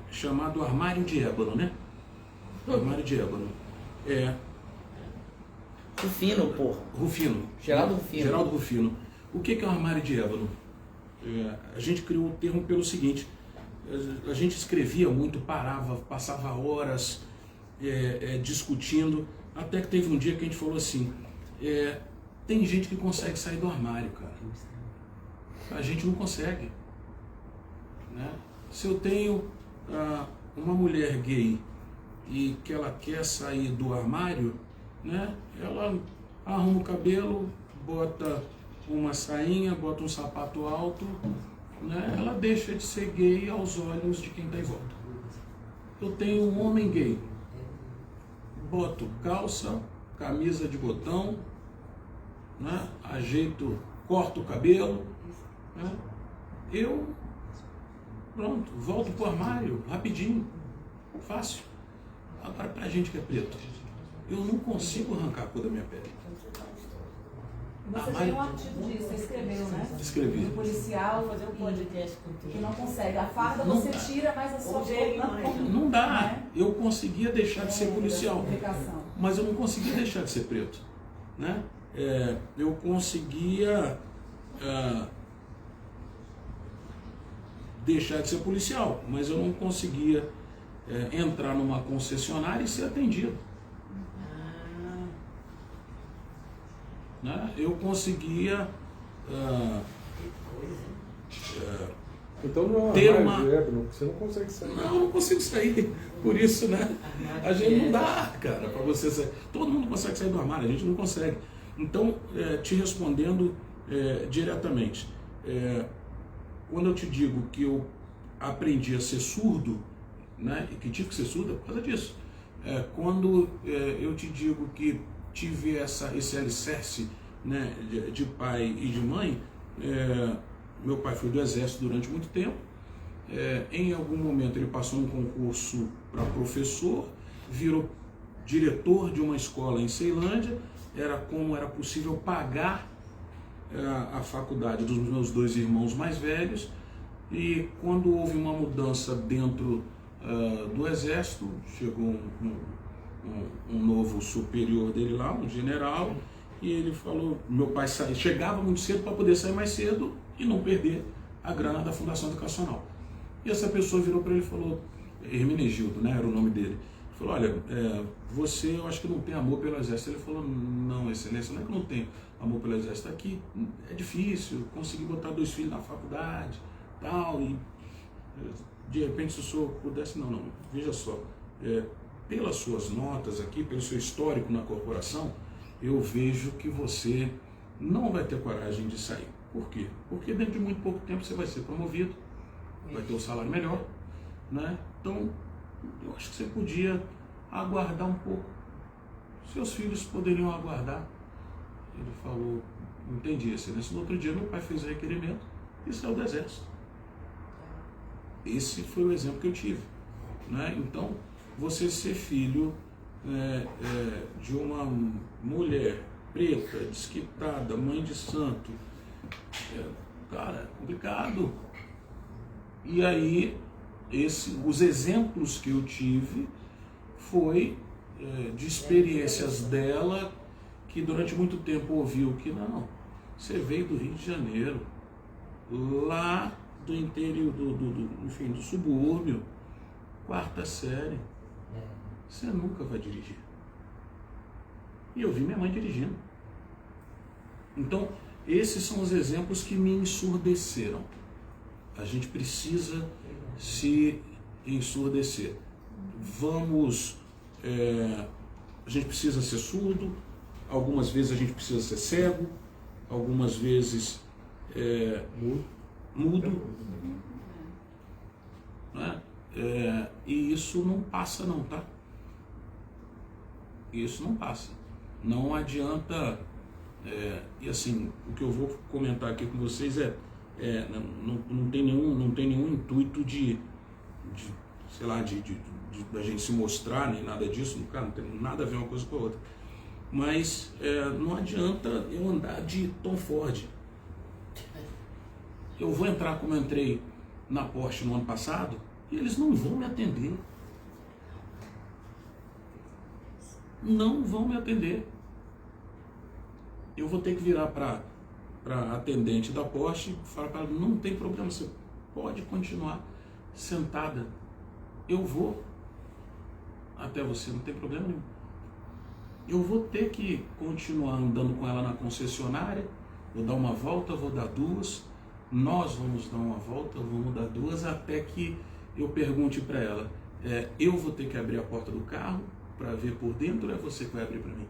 chamado armário de ébano, né? Armário de ébano. Rufino, porra. Rufino. Geraldo Rufino. Geraldo Rufino. O que é um armário de ébano? A gente criou o termo pelo seguinte: a gente escrevia muito, passava horas discutindo, até que teve um dia que a gente falou assim: tem gente que consegue sair do armário, cara. A gente não consegue. Né? Se eu tenho uma mulher gay e que ela quer sair do armário, né, ela arruma o cabelo, bota uma sainha, bota um sapato alto, né, ela deixa de ser gay aos olhos de quem está em volta. Eu tenho um homem gay, boto calça, camisa de botão, né, ajeito, corto o cabelo, né, eu pronto, volto pro armário rapidinho, fácil. Agora, pra gente que é preto, eu não consigo arrancar a cor da minha pele. Você tem um artigo disso, você escreveu, né? Escrevi. Do policial, Fazer um podcast contigo. que não consegue. A farda Não você dá. tira, mas a sua Hoje é cor imagem. Não dá. Né? Eu conseguia deixar de ser policial, Publicação. mas eu não conseguia deixar de ser preto. Né? Eu conseguia deixar de ser policial, mas eu não conseguia entrar numa concessionária e ser atendido. Né? Eu conseguia Então não é ter um uma- armário de ébano, você não consegue sair. não, eu não consigo sair. Por isso, né? A gente não dá, cara, para você sair. Todo mundo consegue sair do armário, a gente não consegue. Então, te respondendo diretamente, quando eu te digo que eu aprendi a ser surdo, né, e que tive que ser surdo é por causa disso. Quando eu te digo que tive esse alicerce, né, de pai e de mãe, meu pai foi do exército durante muito tempo. Em algum momento ele passou um concurso para professor, virou diretor de uma escola em Ceilândia, era como era possível pagar a faculdade dos meus dois irmãos mais velhos, e quando houve uma mudança dentro do exército, chegou um novo superior dele lá, um general, e ele falou, meu pai chegava muito cedo para poder sair mais cedo e não perder a grana da Fundação Educacional. E essa pessoa virou para ele e falou, Hermenegildo, né, era o nome dele, falou, olha, você eu acho que não tem amor pelo exército. Ele falou, não, excelência, não é que eu não tenho amor pelo exército, aqui é difícil conseguir botar 2 filhos na faculdade, tal, e de repente se o senhor pudesse, não, veja só, pelas suas notas aqui, pelo seu histórico na corporação, eu vejo que você não vai ter coragem de sair. Por quê? Porque dentro de muito pouco tempo você vai ser promovido, vai ter um salário melhor, né? Então, eu acho que você podia aguardar um pouco. Seus filhos poderiam aguardar. Ele falou, entendi, excelência. No outro dia, meu pai fez o requerimento e saiu do exército. Esse foi o exemplo que eu tive, né? Então, você ser filho de uma mulher preta, desquitada, mãe de santo, cara, é complicado. E aí, os exemplos que eu tive foi de experiências dela, que durante muito tempo ouviu que não, você veio do Rio de Janeiro, lá do interior, enfim, do subúrbio, 4ª série, você nunca vai dirigir. E eu vi minha mãe dirigindo. Então, esses são os exemplos que me ensurdeceram. A gente precisa se ensurdecer. A gente precisa ser surdo, algumas vezes a gente precisa ser cego, algumas vezes mudo. Né? E isso não passa não, tá? Isso não passa. Não adianta, e assim, o que eu vou comentar aqui com vocês não tem nenhum intuito de sei lá, da gente se mostrar, nem nada disso, cara, não tem nada a ver uma coisa com a outra. Mas não adianta eu andar de Tom Ford. Eu vou entrar como eu entrei na Porsche no ano passado e eles não vão me atender. Não vão me atender. Eu vou ter que virar para atendente da Porsche e falar para ela, não tem problema, você pode continuar sentada. Eu vou até você, não tem problema nenhum. Eu vou ter que continuar andando com ela na concessionária, vou dar uma volta, vou dar 2, nós vamos dar uma volta, vamos dar 2, até que eu pergunte para ela, eu vou ter que abrir a porta do carro para ver por dentro ou é você que vai abrir para mim?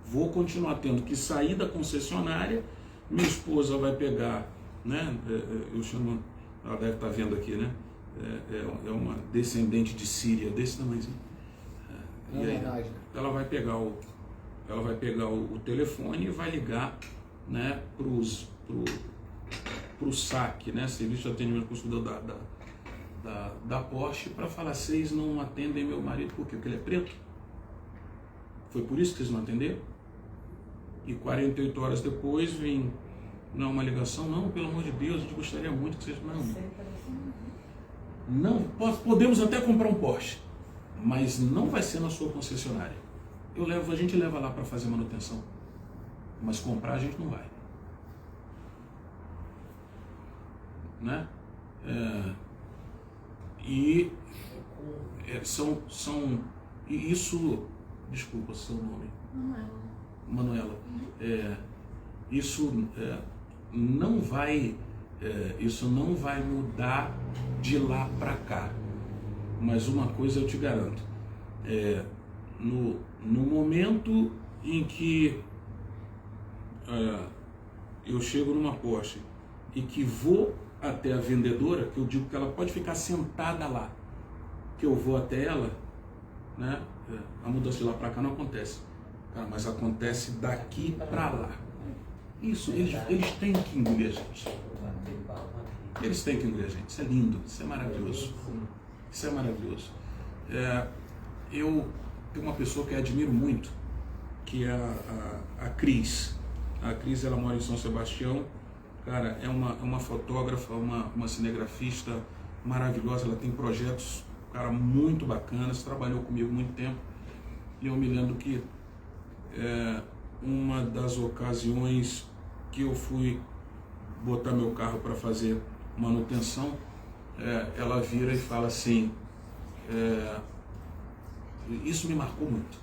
Vou continuar tendo que sair da concessionária, minha esposa vai pegar, né? Eu chamo, ela deve estar vendo aqui, né? É uma descendente de Síria, desse tamanhozinho. E aí, ela vai pegar o telefone e vai ligar, né, pro SAC, né? Serviço de Atendimento ao Consumidor da Porsche, para falar, vocês não atendem meu marido, por quê? Porque ele é preto? Foi por isso que vocês não atenderam? E 48 horas depois vem uma ligação, não, pelo amor de Deus, a gente gostaria muito que vocês... Não, podemos até comprar um Porsche, mas não vai ser na sua concessionária. A gente leva lá para fazer manutenção, mas comprar a gente não vai. Né? E isso, desculpa seu nome, Manuela, isso não vai mudar de lá para cá, mas uma coisa eu te garanto, no momento em que eu chego numa Porsche e que vou até a vendedora, que eu digo que ela pode ficar sentada lá, que eu vou até ela, né? A mudança de lá para cá não acontece, cara, mas acontece daqui para lá. Isso, eles têm que engolir a gente. Eles têm que engolir a gente. Isso é lindo, isso é maravilhoso. Isso é maravilhoso. Eu tenho uma pessoa que eu admiro muito, que é a Cris. A Cris, ela mora em São Sebastião. Cara, é uma fotógrafa, uma cinegrafista maravilhosa. Ela tem projetos, cara, muito bacanas. Trabalhou comigo há muito tempo. E eu me lembro que uma das ocasiões que eu fui botar meu carro para fazer manutenção, ela vira e fala assim, isso me marcou muito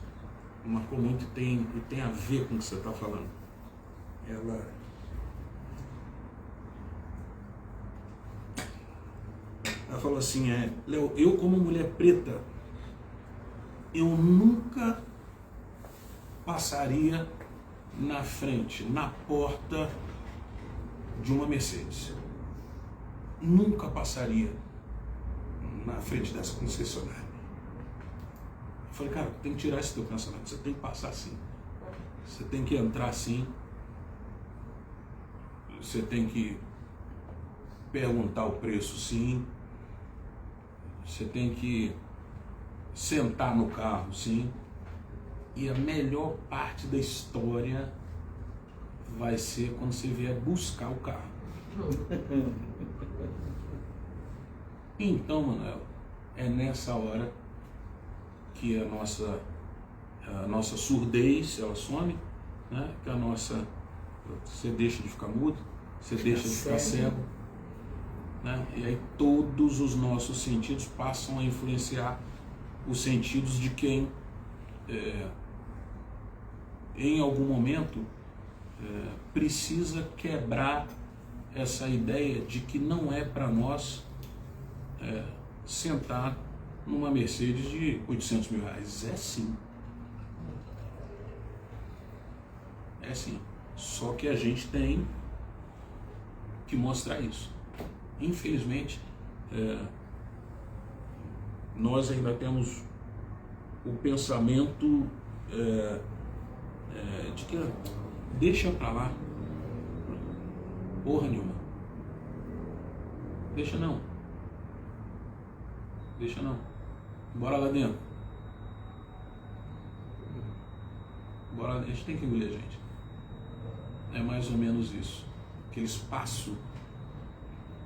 e tem a ver com o que você está falando. Ela falou assim, Léo, eu como mulher preta, eu nunca passaria na frente, na porta de uma Mercedes. Nunca passaria na frente dessa concessionária. Eu falei, cara, tem que tirar esse teu pensamento, você tem que passar assim. Você tem que entrar assim. Você tem que perguntar o preço sim. Você tem que sentar no carro sim. E a melhor parte da história vai ser quando você vier buscar o carro. Então, Manuel, é nessa hora que a nossa surdez, ela some, né? Que você deixa de ficar mudo, você deixa de ficar cego, né? E aí todos os nossos sentidos passam a influenciar os sentidos de quem em algum momento precisa quebrar essa ideia de que não é para nós sentar numa Mercedes de 800 mil reais. É sim. É sim. Só que a gente tem que mostrar isso. Infelizmente, nós ainda temos o pensamento de que deixa pra lá. Porra nenhuma. Deixa não. Bora lá dentro. A gente tem que engolir a gente. É mais ou menos isso. Aquele espaço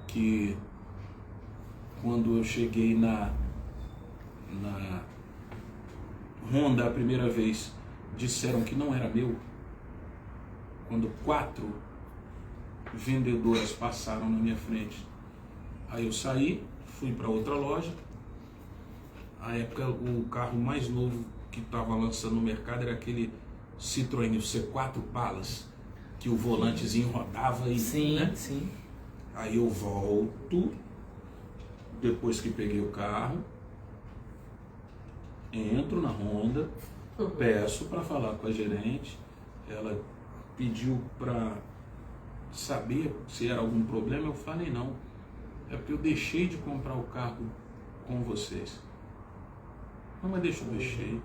que quando eu cheguei na Honda a primeira vez, disseram que não era meu. Quando 4 vendedoras passaram na minha frente. Aí eu saí, fui para outra loja. Na época, o carro mais novo que estava lançando no mercado era aquele Citroën C4 Palace, que o volantezinho rodava e... Sim, né? sim. Aí eu volto, depois que peguei o carro, entro na Honda, peço para falar com a gerente, ela pediu para saber se era algum problema, eu falei não, é porque eu deixei de comprar o carro com vocês. Não, mas deixa, eu deixei.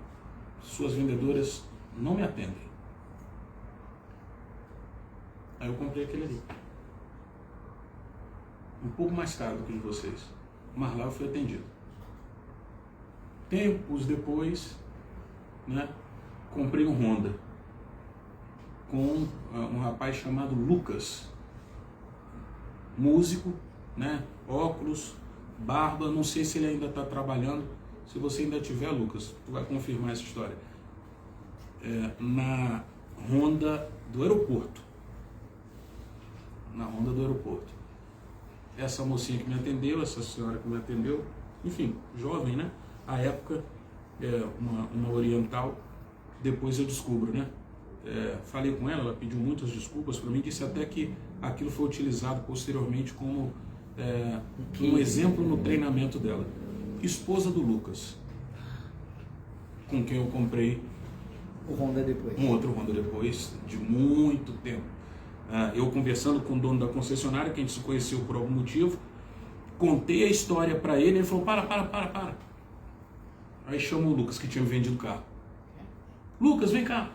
Suas vendedoras não me atendem. Aí eu comprei aquele ali. Um pouco mais caro do que o de vocês. Mas lá eu fui atendido. Tempos depois, né, comprei um Honda com um rapaz chamado Lucas, músico, né, óculos, barba, não sei se ele ainda está trabalhando. Se você ainda tiver, Lucas, tu vai confirmar essa história. Na Honda do aeroporto. Na Honda do aeroporto. Essa mocinha que me atendeu, essa senhora que me atendeu, enfim, jovem, né? À época, uma oriental, depois eu descubro, né? Falei com ela, ela pediu muitas desculpas para mim, disse até que aquilo foi utilizado posteriormente como um exemplo no treinamento dela. Esposa do Lucas, com quem eu comprei o Honda depois. Um outro Honda depois, de muito tempo. Eu conversando com o dono da concessionária, que a gente se conheceu por algum motivo, contei a história para ele, ele falou, para. Aí chamou o Lucas, que tinha me vendido o carro. Lucas, vem cá,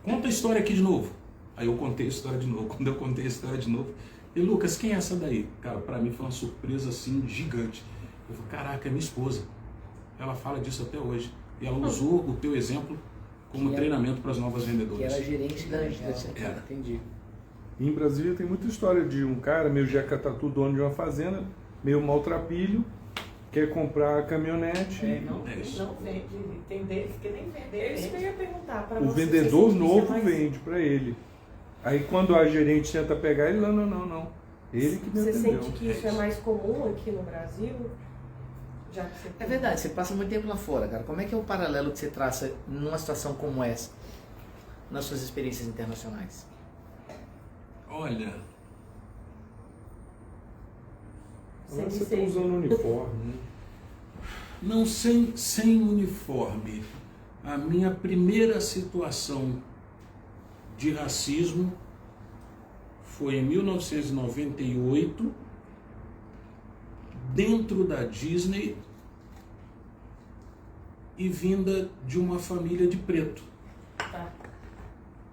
conta a história aqui de novo. Aí eu contei a história de novo. Quando eu contei a história de novo, e Lucas, quem é essa daí? Cara, para mim foi uma surpresa assim, gigante. Eu falei, caraca, é minha esposa. Ela fala disso até hoje. E ela usou o teu exemplo como treinamento para as novas vendedoras. Que era gerente da entendi. Em Brasília tem muita história de um cara meio jacatatu, dono de uma fazenda, meio maltrapilho, quer comprar a caminhonete. Não vende, tem deles que nem vende. É isso que eu ia perguntar para o vendedor novo vende para ele. Aí quando a gerente tenta pegar ele, não. Ele que me Você atendeu. sente que isso é mais comum aqui no Brasil? Já que você É verdade, você passa muito tempo lá fora, cara. Como é que é o paralelo que você traça numa situação como essa, nas suas experiências internacionais? Olha, Agora você está usando uniforme, né? não sem uniforme. A minha primeira situação de racismo foi em 1998, dentro da Disney e vinda de uma família de preto. Tá.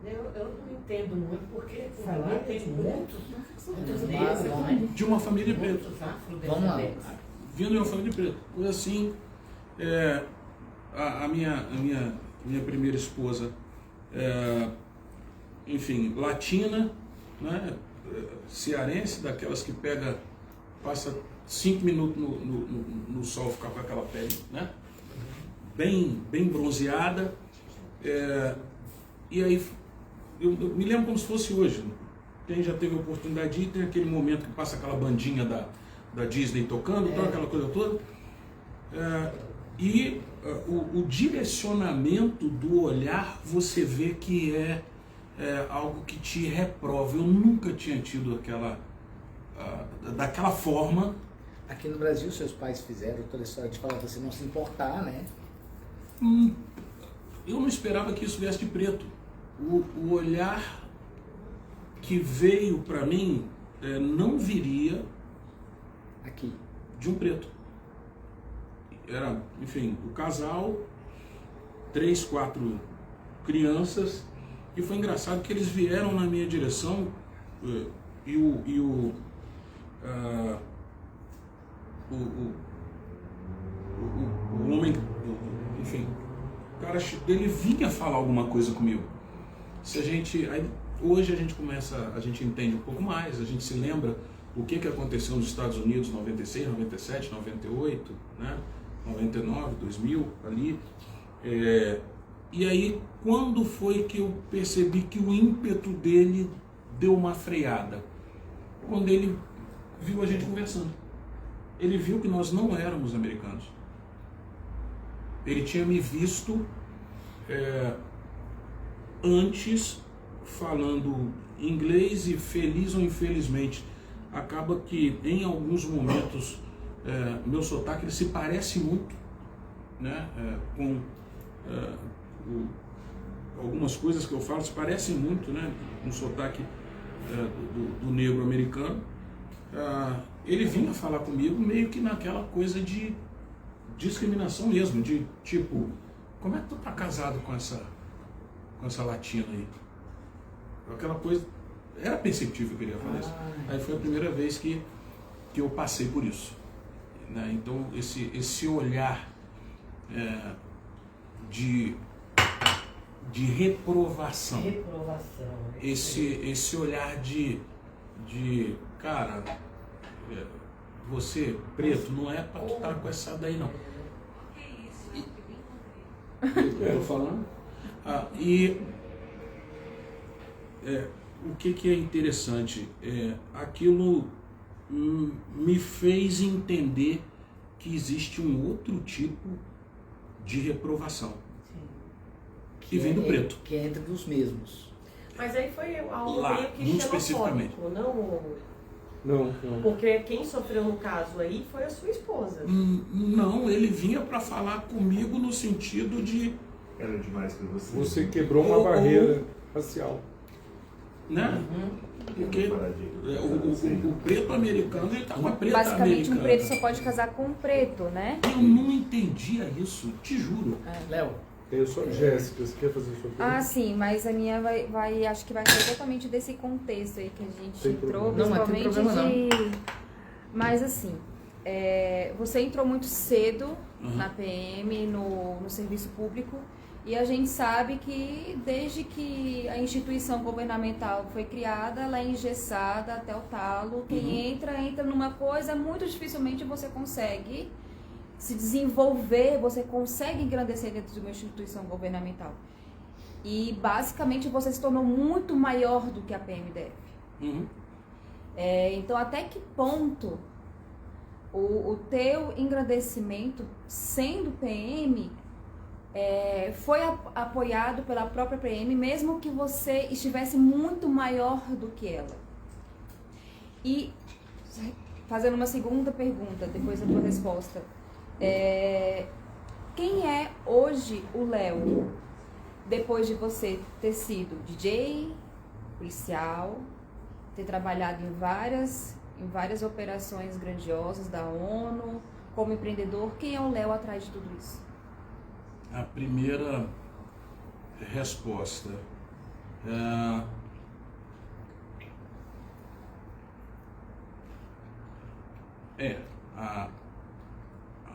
Eu não entendo muito porque lá tem muitos negros, né? De uma família de preto. Muitos Vamos lá. afrodescendentes. Vindo de uma família de preto. Foi assim, a minha primeira esposa, enfim, latina, né, cearense, daquelas que passa 5 minutos no sol, ficar com aquela pele, né, bem bronzeada, e aí eu me lembro como se fosse hoje. Quem já teve a oportunidade de ir, tem aquele momento que passa aquela bandinha da Disney tocando, toda aquela coisa toda. O direcionamento do olhar, você vê que é algo que te reprova. Eu nunca tinha tido daquela forma. Aqui no Brasil, seus pais fizeram toda a história de falar você não se importar, né? Eu não esperava que isso viesse de preto. O olhar que veio para mim não viria Aqui. de um preto. Era, enfim, o casal, 3, 4 crianças, e foi engraçado que eles vieram na minha direção e o homem, enfim, o cara dele vinha falar alguma coisa comigo. Hoje a gente entende um pouco mais, a gente se lembra o que aconteceu nos Estados Unidos em 96, 97, 98, né? 99, 2000, ali. E aí, quando foi que eu percebi que o ímpeto dele deu uma freada? Quando ele viu a gente conversando. Ele viu que nós não éramos americanos. Ele tinha me visto antes falando inglês e, feliz ou infelizmente, acaba que em alguns momentos meu sotaque ele se parece muito, né, com algumas coisas que eu falo se parecem muito, né, com o sotaque do negro americano. Ele vinha falar comigo meio que naquela coisa de discriminação mesmo, de tipo, como é que tu tá casado com essa latina aí? Aquela coisa, era perceptível que ele ia falar isso. Aí foi a primeira vez que eu passei por isso, né? Então esse olhar de reprovação, esse olhar de cara, você preto não é para tu estar com essa daí não. Eu tô falando. O que é interessante, aquilo me fez entender que existe um outro tipo de reprovação. Que vem do preto. Que é entre os mesmos. Mas aí foi algo Lá, meio que muito especificamente. xenofóbico, não? Não. Porque quem sofreu no caso aí foi a sua esposa. Não, ele vinha para falar comigo no sentido de... Era demais para você. Você quebrou uma barreira racial. Né? Porque o preto americano, ele tá com a preta Basicamente, americana. um preto só pode casar com um preto, né? Eu não entendia isso, te juro. Léo? Eu sou Jéssica, você quer fazer sua pergunta? Sim, mas a minha vai acho que vai ser totalmente desse contexto aí que a gente Tem entrou, problema. Não, mas tem principalmente problema Mas assim, você entrou muito cedo Uhum. na PM, no serviço público, e a gente sabe que desde que a instituição governamental foi criada, ela é engessada até o talo. Quem entra numa coisa, muito dificilmente você consegue se desenvolver, você consegue engrandecer dentro de uma instituição governamental. E basicamente você se tornou muito maior do que a PMDF. Uhum. Então até que ponto o teu engrandecimento sendo PM foi apoiado pela própria PM, mesmo que você estivesse muito maior do que ela? E fazendo uma segunda pergunta, depois da tua resposta, quem é hoje o Léo, depois de você ter sido DJ, policial, ter trabalhado em várias operações grandiosas da ONU, como empreendedor, quem é o Léo atrás de tudo isso? A primeira resposta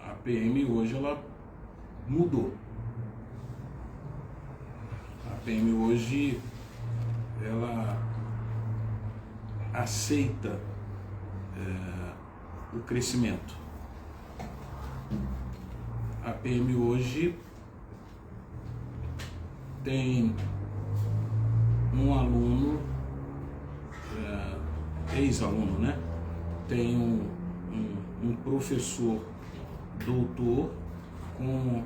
a PM hoje ela mudou. A PM hoje ela aceita o crescimento. A PM hoje tem um aluno, ex-aluno, né? Tem um professor doutor com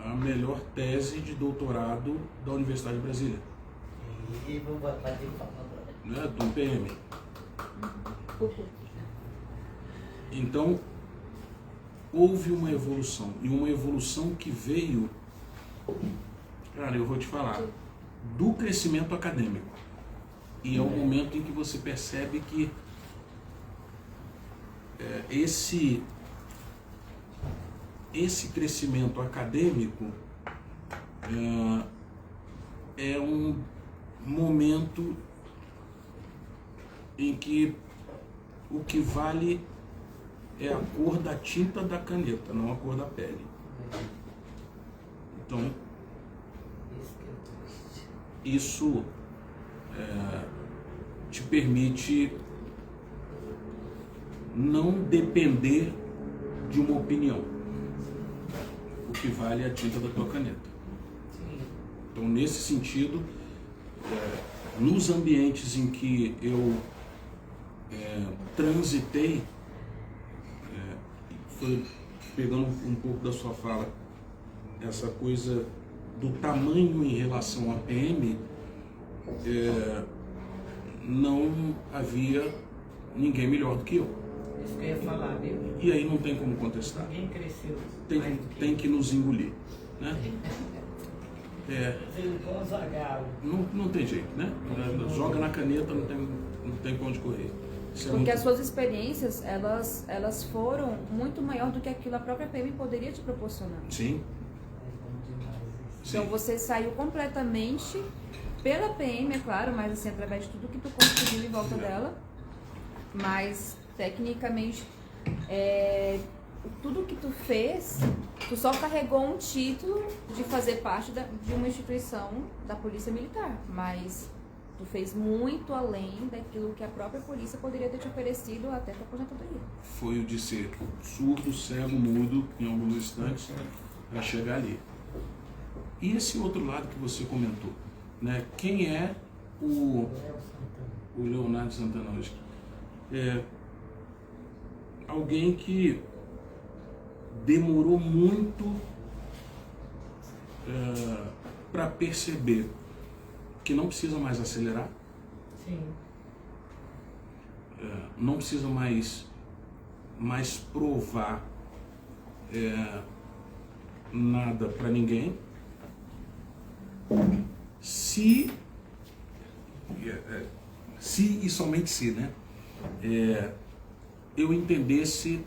a melhor tese de doutorado da Universidade de Brasília. E vou bater palma Né, do PM. Então, houve uma evolução, e uma evolução que veio, cara, eu vou te falar, do crescimento acadêmico. E é o momento em que você percebe que esse crescimento acadêmico é um momento em que o que vale é a cor da tinta da caneta, não a cor da pele. Então, isso te permite não depender de uma opinião. O que vale é a tinta da tua caneta. Então, nesse sentido, nos ambientes em que eu transitei, foi pegando um pouco da sua fala, essa coisa do tamanho em relação à PM, não havia ninguém melhor do que eu. Isso que eu ia falar, viu? E aí não tem como contestar. Ninguém cresceu. Tem que nos engolir, né? Não tem jeito, né? Joga na caneta, não tem pra onde correr. Porque as suas experiências, elas foram muito maior do que aquilo a própria PM poderia te proporcionar. Sim. Então você saiu completamente pela PM, é claro, mas assim, através de tudo que tu conseguiu em volta dela. Mas, tecnicamente, tudo que tu fez, tu só carregou um título de fazer parte de uma instituição da Polícia Militar. Mas tu fez muito além daquilo que a própria polícia poderia ter te oferecido até para aposentadoria. Foi o de ser surdo, cego, mudo, em alguns instantes, para chegar ali. E esse outro lado que você comentou, né? Quem é o Leonardo Santana hoje? Alguém que demorou muito para perceber que não precisa mais acelerar. Sim. Não precisa mais provar nada para ninguém. Se e somente se, né? Eu entendesse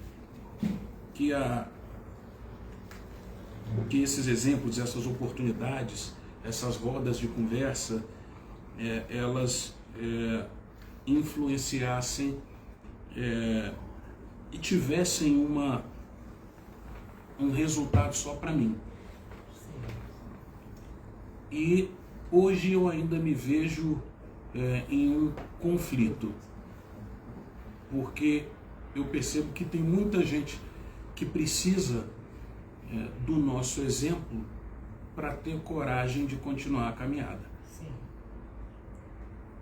que esses exemplos, essas oportunidades, essas rodas de conversa, elas influenciassem e tivessem um resultado só para mim. E hoje eu ainda me vejo em um conflito, porque eu percebo que tem muita gente que precisa do nosso exemplo para ter coragem de continuar a caminhada. Sim.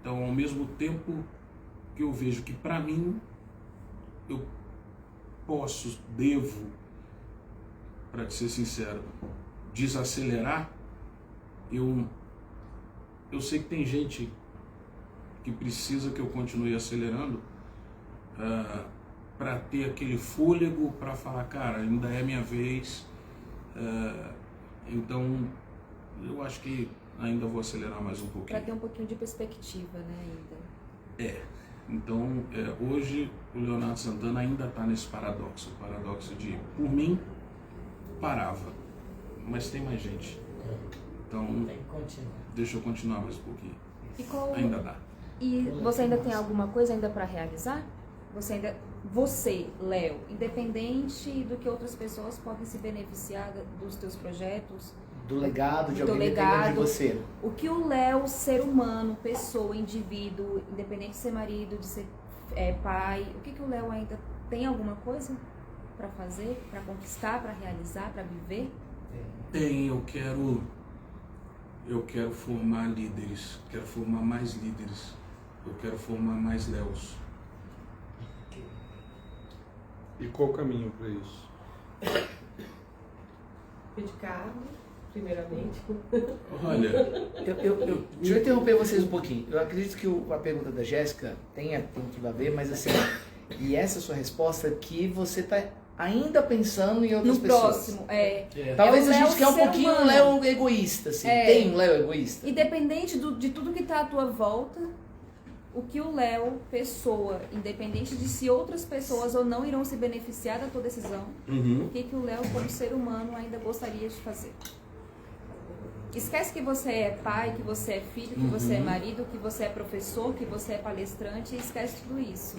Então, ao mesmo tempo que eu vejo que para mim eu devo, para ser sincero, desacelerar, eu sei que tem gente que precisa que eu continue acelerando para ter aquele fôlego para falar, cara, ainda é minha vez. Então, eu acho que ainda vou acelerar mais um pouquinho. Para ter um pouquinho de perspectiva, né, ainda. Então, hoje o Leonardo Santana ainda está nesse paradoxo. O paradoxo de, por mim, parava, mas tem mais gente. Então, Tem que continuar. deixa eu continuar mais um pouquinho. Ainda dá. E você ainda tem alguma coisa ainda para realizar? Você, Léo, independente do que outras pessoas podem se beneficiar dos teus projetos, Do legado de do alguém dependendo de legado, você. o que o Léo, ser humano, pessoa, indivíduo, independente de ser marido, de ser pai, o que o Léo ainda tem alguma coisa para fazer, para conquistar, para realizar, para viver? Tem, eu quero formar líderes, quero formar mais líderes, eu quero formar mais Léos. E qual o caminho para isso? Dedicar, primeiramente. Olha, Deixa eu interromper vocês um pouquinho. Eu acredito que a pergunta da Jéssica tem tudo a ver, mas assim, e essa sua resposta que você está ainda pensando em outras No pessoas. próximo, Talvez É o a gente Léo quer um ser pouquinho um humano. Léo egoísta, assim. Tem um Léo egoísta? Independente de tudo que está à tua volta, o que o Léo, pessoa, independente de se outras pessoas ou não irão se beneficiar da tua decisão, o que o Léo, como ser humano, ainda gostaria de fazer. Esquece que você é pai, que você é filho, que você é marido, que você é professor, que você é palestrante, esquece tudo isso.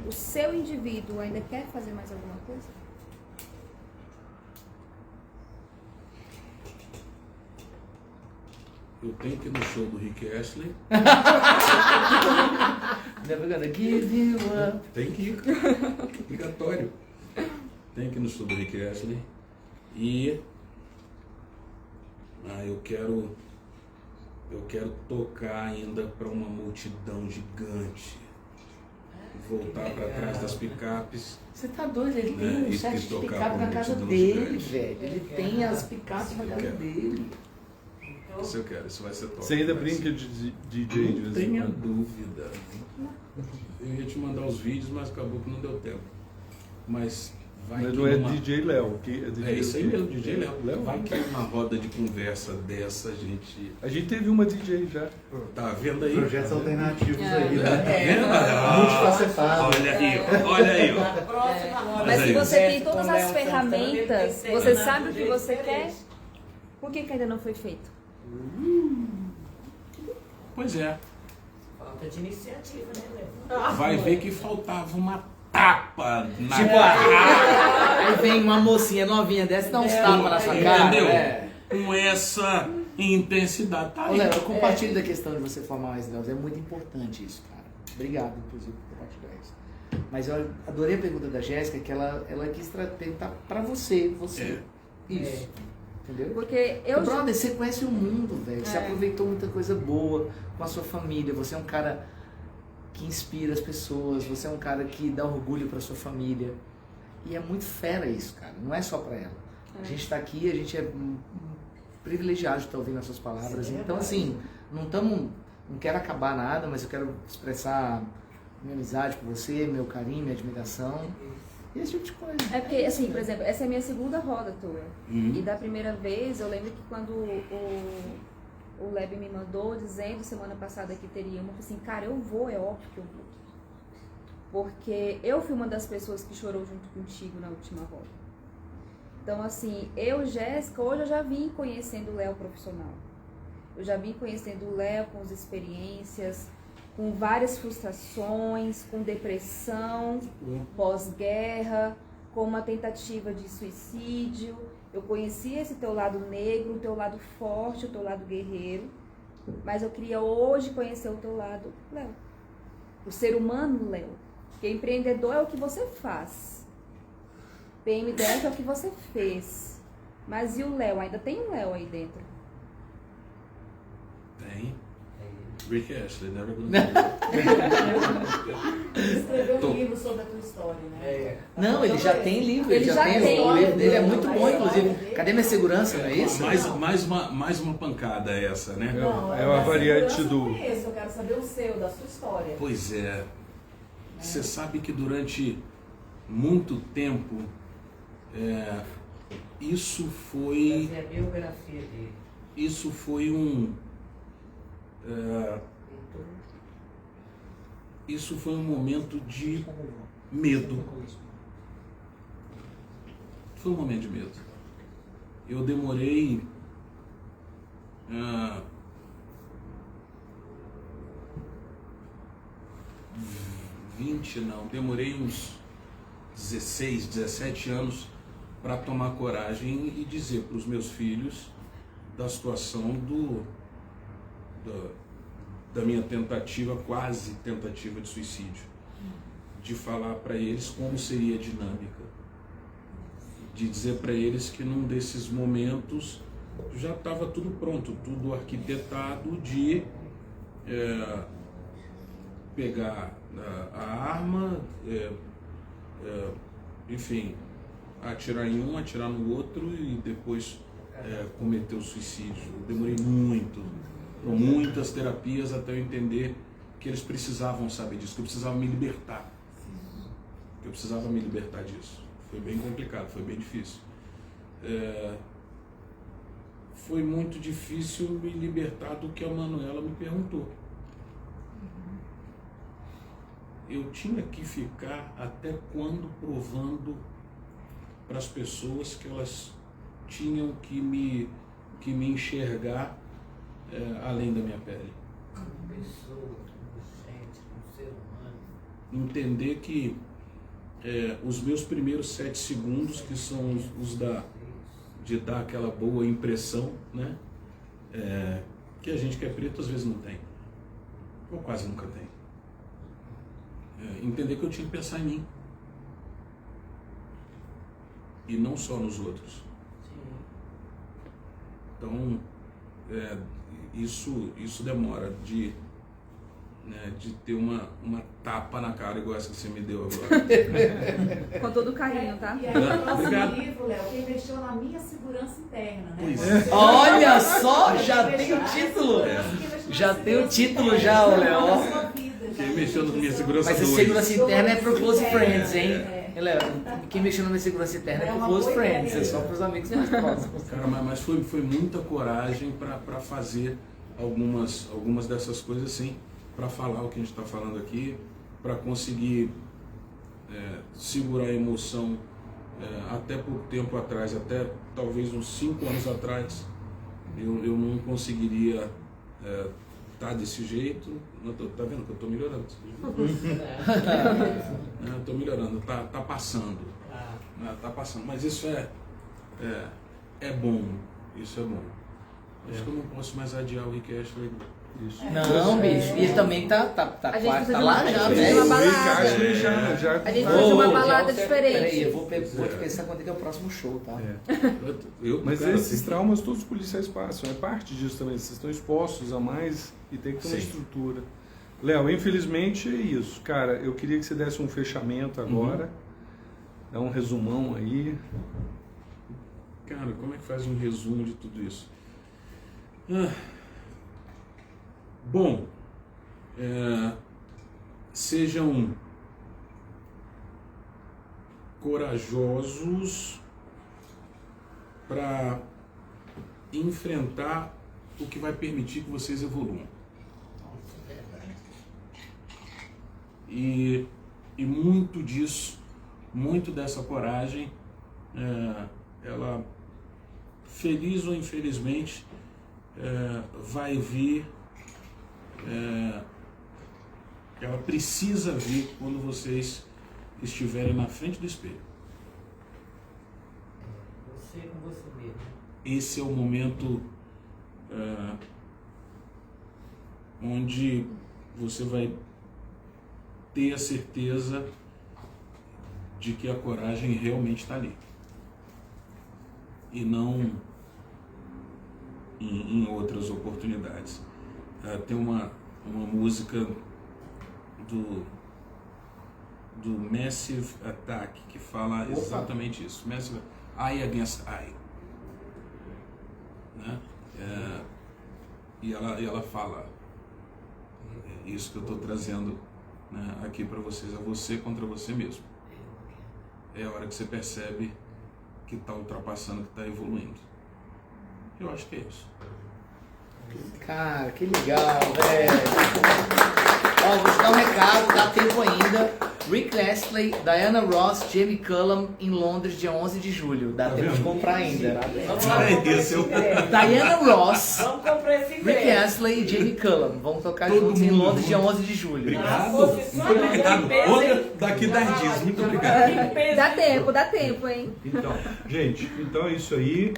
O seu indivíduo ainda quer fazer mais alguma coisa? eu tenho que ir no show do Rick Astley. Never gonna give you up. Tem que ir. Obrigatório. Tem que ir no show do Rick Astley. E eu quero tocar ainda para uma multidão gigante. Voltar para trás das picapes. Você tá doido? Ele tem um Isso set que de tocar picape pra na casa multidão dele, gigante. velho. Ele tem as picapes na casa quero. dele. Isso eu quero, isso vai ser top. Você ainda Vai brinca ser- de DJ de Não vez em tenha quando? dúvida. Eu ia te mandar os vídeos, mas acabou que não deu tempo. Mas vai Mas que não é numa... DJ Léo. Que é DJ isso aí o quê? mesmo, DJ Léo. Léo? Vai que numa roda de conversa dessa, A gente teve uma DJ já. tá vendo aí? Projetos alternativos aí, Tá né? vendo? Multifacetado. Olha aí, ó. Olha aí, ó. Na próxima roda. Mas se aí. você tem todas Com as Léo Santana, ferramentas, ele tem você que sabe o ser que de um você jeito quer, diferente. por que ainda não foi feito? Pois é. Falta de iniciativa, né, Léo? Vai ver que faltava uma tapa na Tipo, cara. aí vem uma mocinha novinha dessa e dá uns tapas na sua cara. Entendeu? É. Com essa intensidade. Tá Ô, aí. Léo, eu compartilho da questão de você formar mais Léo. É muito importante isso, cara. Obrigado, inclusive, por compartilhar isso. Mas eu adorei a pergunta da Jéssica, que ela quis perguntar pra você. Isso. Entendeu? Porque eu já... Brother, você conhece o mundo, velho. Você aproveitou muita coisa boa com a sua família. Você é um cara que inspira as pessoas. Você é um cara que dá orgulho pra sua família. E é muito fera isso, cara. Não é só pra ela. A gente tá aqui, a gente é privilegiado de estar ouvindo as suas palavras. Então, assim, não quero acabar nada, mas eu quero expressar minha amizade por você, meu carinho, minha admiração. E esse tipo de coisa. É porque, assim, por exemplo, essa é a minha segunda roda tua. E da primeira vez, eu lembro que quando o Leb me mandou dizendo semana passada que teria uma, eu falei assim, cara, eu vou, é óbvio que eu vou. Porque eu fui uma das pessoas que chorou junto contigo na última roda. Então, assim, Jéssica, hoje eu já vim conhecendo o Léo profissional. Eu já vim conhecendo o Léo com as experiências, com várias frustrações, com depressão, pós-guerra, com uma tentativa de suicídio. Eu conheci esse teu lado negro, o teu lado forte, o teu lado guerreiro, mas eu queria hoje conhecer o teu lado Léo. O ser humano Léo. Porque empreendedor é o que você faz. PM10 é o que você fez. Mas e o Léo? Ainda tem um Léo aí dentro? Tem. Rick Astley, never gonna Ele escreveu Tô. um livro sobre a tua história, né? Não, ele já tem livro, ele Ele já já tem. tem. O livro dele é muito bom, inclusive. Cadê minha segurança, não é isso? mais uma pancada essa, né? É uma a variante segurança do- Eu conheço, eu quero saber o seu, da sua história. Pois é. Você sabe que durante muito tempo isso foi Fazer a biografia dele. isso foi um isso foi um momento de medo. Foi um momento de medo. Eu demorei 20, não, demorei uns 16, 17 anos para tomar coragem e dizer para os meus filhos da situação da minha tentativa, quase tentativa de suicídio, de falar para eles como seria a dinâmica, de dizer para eles que num desses momentos já estava tudo pronto, tudo arquitetado de pegar a arma, enfim, atirar em um, atirar no outro e depois cometer o suicídio. Eu demorei muitas terapias até eu entender que eles precisavam saber disso, que eu precisava me libertar. Que eu precisava me libertar disso. Foi bem complicado, foi bem difícil. Foi muito difícil me libertar do que a Manuela me perguntou. Eu tinha que ficar até quando provando para as pessoas que elas tinham que me enxergar além da minha pele. Como pessoa, como gente, como ser humano. Entender que os meus primeiros 7 segundos, que são os de dar aquela boa impressão, né? Que a gente que é preto às vezes não tem, ou quase nunca tem. Entender que eu tinha que pensar em mim e não só nos outros. Então isso demora de ter uma tapa na cara igual essa que você me deu agora. Com todo carinho, tá? E aí, no próximo Obrigado. livro, Léo, quem mexeu na minha segurança interna, né? Pois Você- Olha só, já Quem tem o mexeu na título. segurança, quem mexeu na Já tem o segurança título interna, já, ô, na Léo. sua vida, já. Quem mexeu na minha segurança Mas a dois. segurança interna é pro Close Friends, hein? É. Léo, quem mexeu na minha segurança interna é É pro uma Close boa Friends, ideia. é só pros amigos mais próximos. Cara, mas foi muita coragem para fazer algumas dessas coisas assim, para falar o que a gente está falando aqui, para conseguir segurar a emoção. Até pouco tempo atrás, até talvez uns 5 anos atrás, eu não conseguiria estar desse jeito. Tá vendo que eu estou melhorando? Eu estou melhorando, tá passando. Tá passando, mas isso é bom, isso é bom. Acho que eu não posso mais adiar o Rick Astley. Isso. Não, bicho, e ele também tá A gente precisa tá de lá uma- já, a gente né? precisa de uma O Rick balada. Astley já A gente precisa de uma balada diferente. Peraí, eu vou te pensar quando é que é o próximo show, tá? Mas cara, esses traumas todos os policiais passam, é parte disso também. Vocês estão expostos a mais e tem que ter uma Sim. estrutura. Léo, infelizmente é isso. Cara, eu queria que você desse um fechamento agora, dá um resumão aí. Cara, como é que faz um resumo de tudo isso? Bom, sejam corajosos para enfrentar o que vai permitir que vocês evoluam. E muito disso, muito dessa coragem, ela, feliz ou infelizmente, vai vir, ela precisa vir quando vocês estiverem na frente do espelho. Você com você mesmo. Esse é o momento onde você vai ter a certeza de que a coragem realmente está ali. e não em outras oportunidades. Tem uma música do Massive Attack que fala exatamente isso. Massive Eye Against Eye, né? E ela fala isso que eu estou trazendo, né, aqui para vocês, é você contra você mesmo. É a hora que você percebe que está ultrapassando, que está evoluindo. Eu acho que é isso. Cara, que legal, velho. Ó, vou te dar um recado, dá tempo ainda. Rick Astley, Diana Ross, Jamie Cullum em Londres, dia 11 de julho. Dá tempo de comprar ainda. Vamos lá, Diana Ross, vamos comprar esse Rick ingresso. Astley e Jamie Cullum vão tocar juntos em Londres, dia 11 de julho. Obrigado. Muito obrigado. Outra daqui 10 dias. Muito obrigado. Dá tempo, hein? Então, gente, então é isso aí.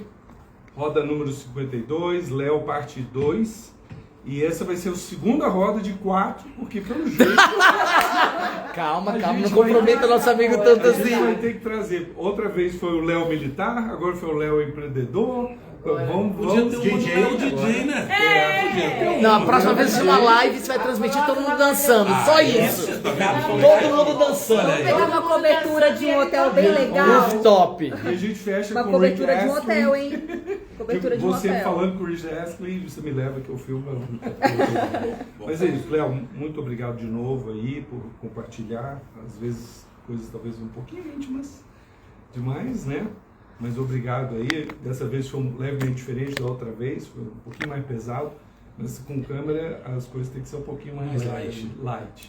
Roda número 52, Léo parte 2. E essa vai ser a segunda roda de 4, porque pelo jeito. Calma, a calma, gente não comprometa vai- nosso amigo tanto A gente assim. vai ter que trazer. Outra vez foi o Léo militar, agora foi o Léo empreendedor. Vamos, Podia ter um DJ, né? Não, a próxima vez você uma live, você vai transmitir todo mundo dançando, só isso. Todo mundo dançando. Vamos pegar uma cobertura de um hotel bem legal. Rooftop. E a gente fecha Uma com o Rick cobertura de um Astley. hotel, hein? Cobertura de um Você hotel. falando com o Rick Astley, você me leva que eu filmo. Mas é isso, Léo, muito obrigado de novo aí por compartilhar. Às vezes coisas talvez um pouquinho íntimas demais, né? Mas obrigado aí. Dessa vez foi levemente diferente da outra vez, foi um pouquinho mais pesado. Mas com câmera as coisas têm que ser um pouquinho mais light,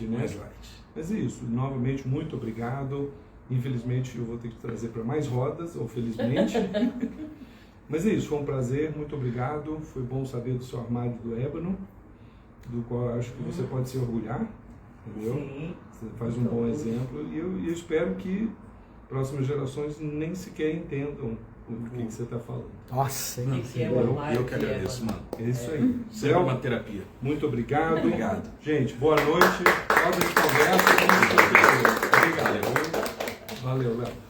né? Mais light. Mas é isso, novamente muito obrigado. Infelizmente eu vou ter que trazer para mais rodas, ou felizmente. Mas é isso, foi um prazer, muito obrigado. Foi bom saber do seu armário do ébano, do qual eu acho que você pode se orgulhar, entendeu? Sim. Você faz um bom exemplo e eu espero que próximas gerações nem sequer entendam o que você está falando. Nossa, Eu que agradeço, mano. É isso aí. Sempre uma terapia. Muito obrigado. Obrigado. Gente, boa noite. Roda de conversa. Obrigado. Valeu, Léo.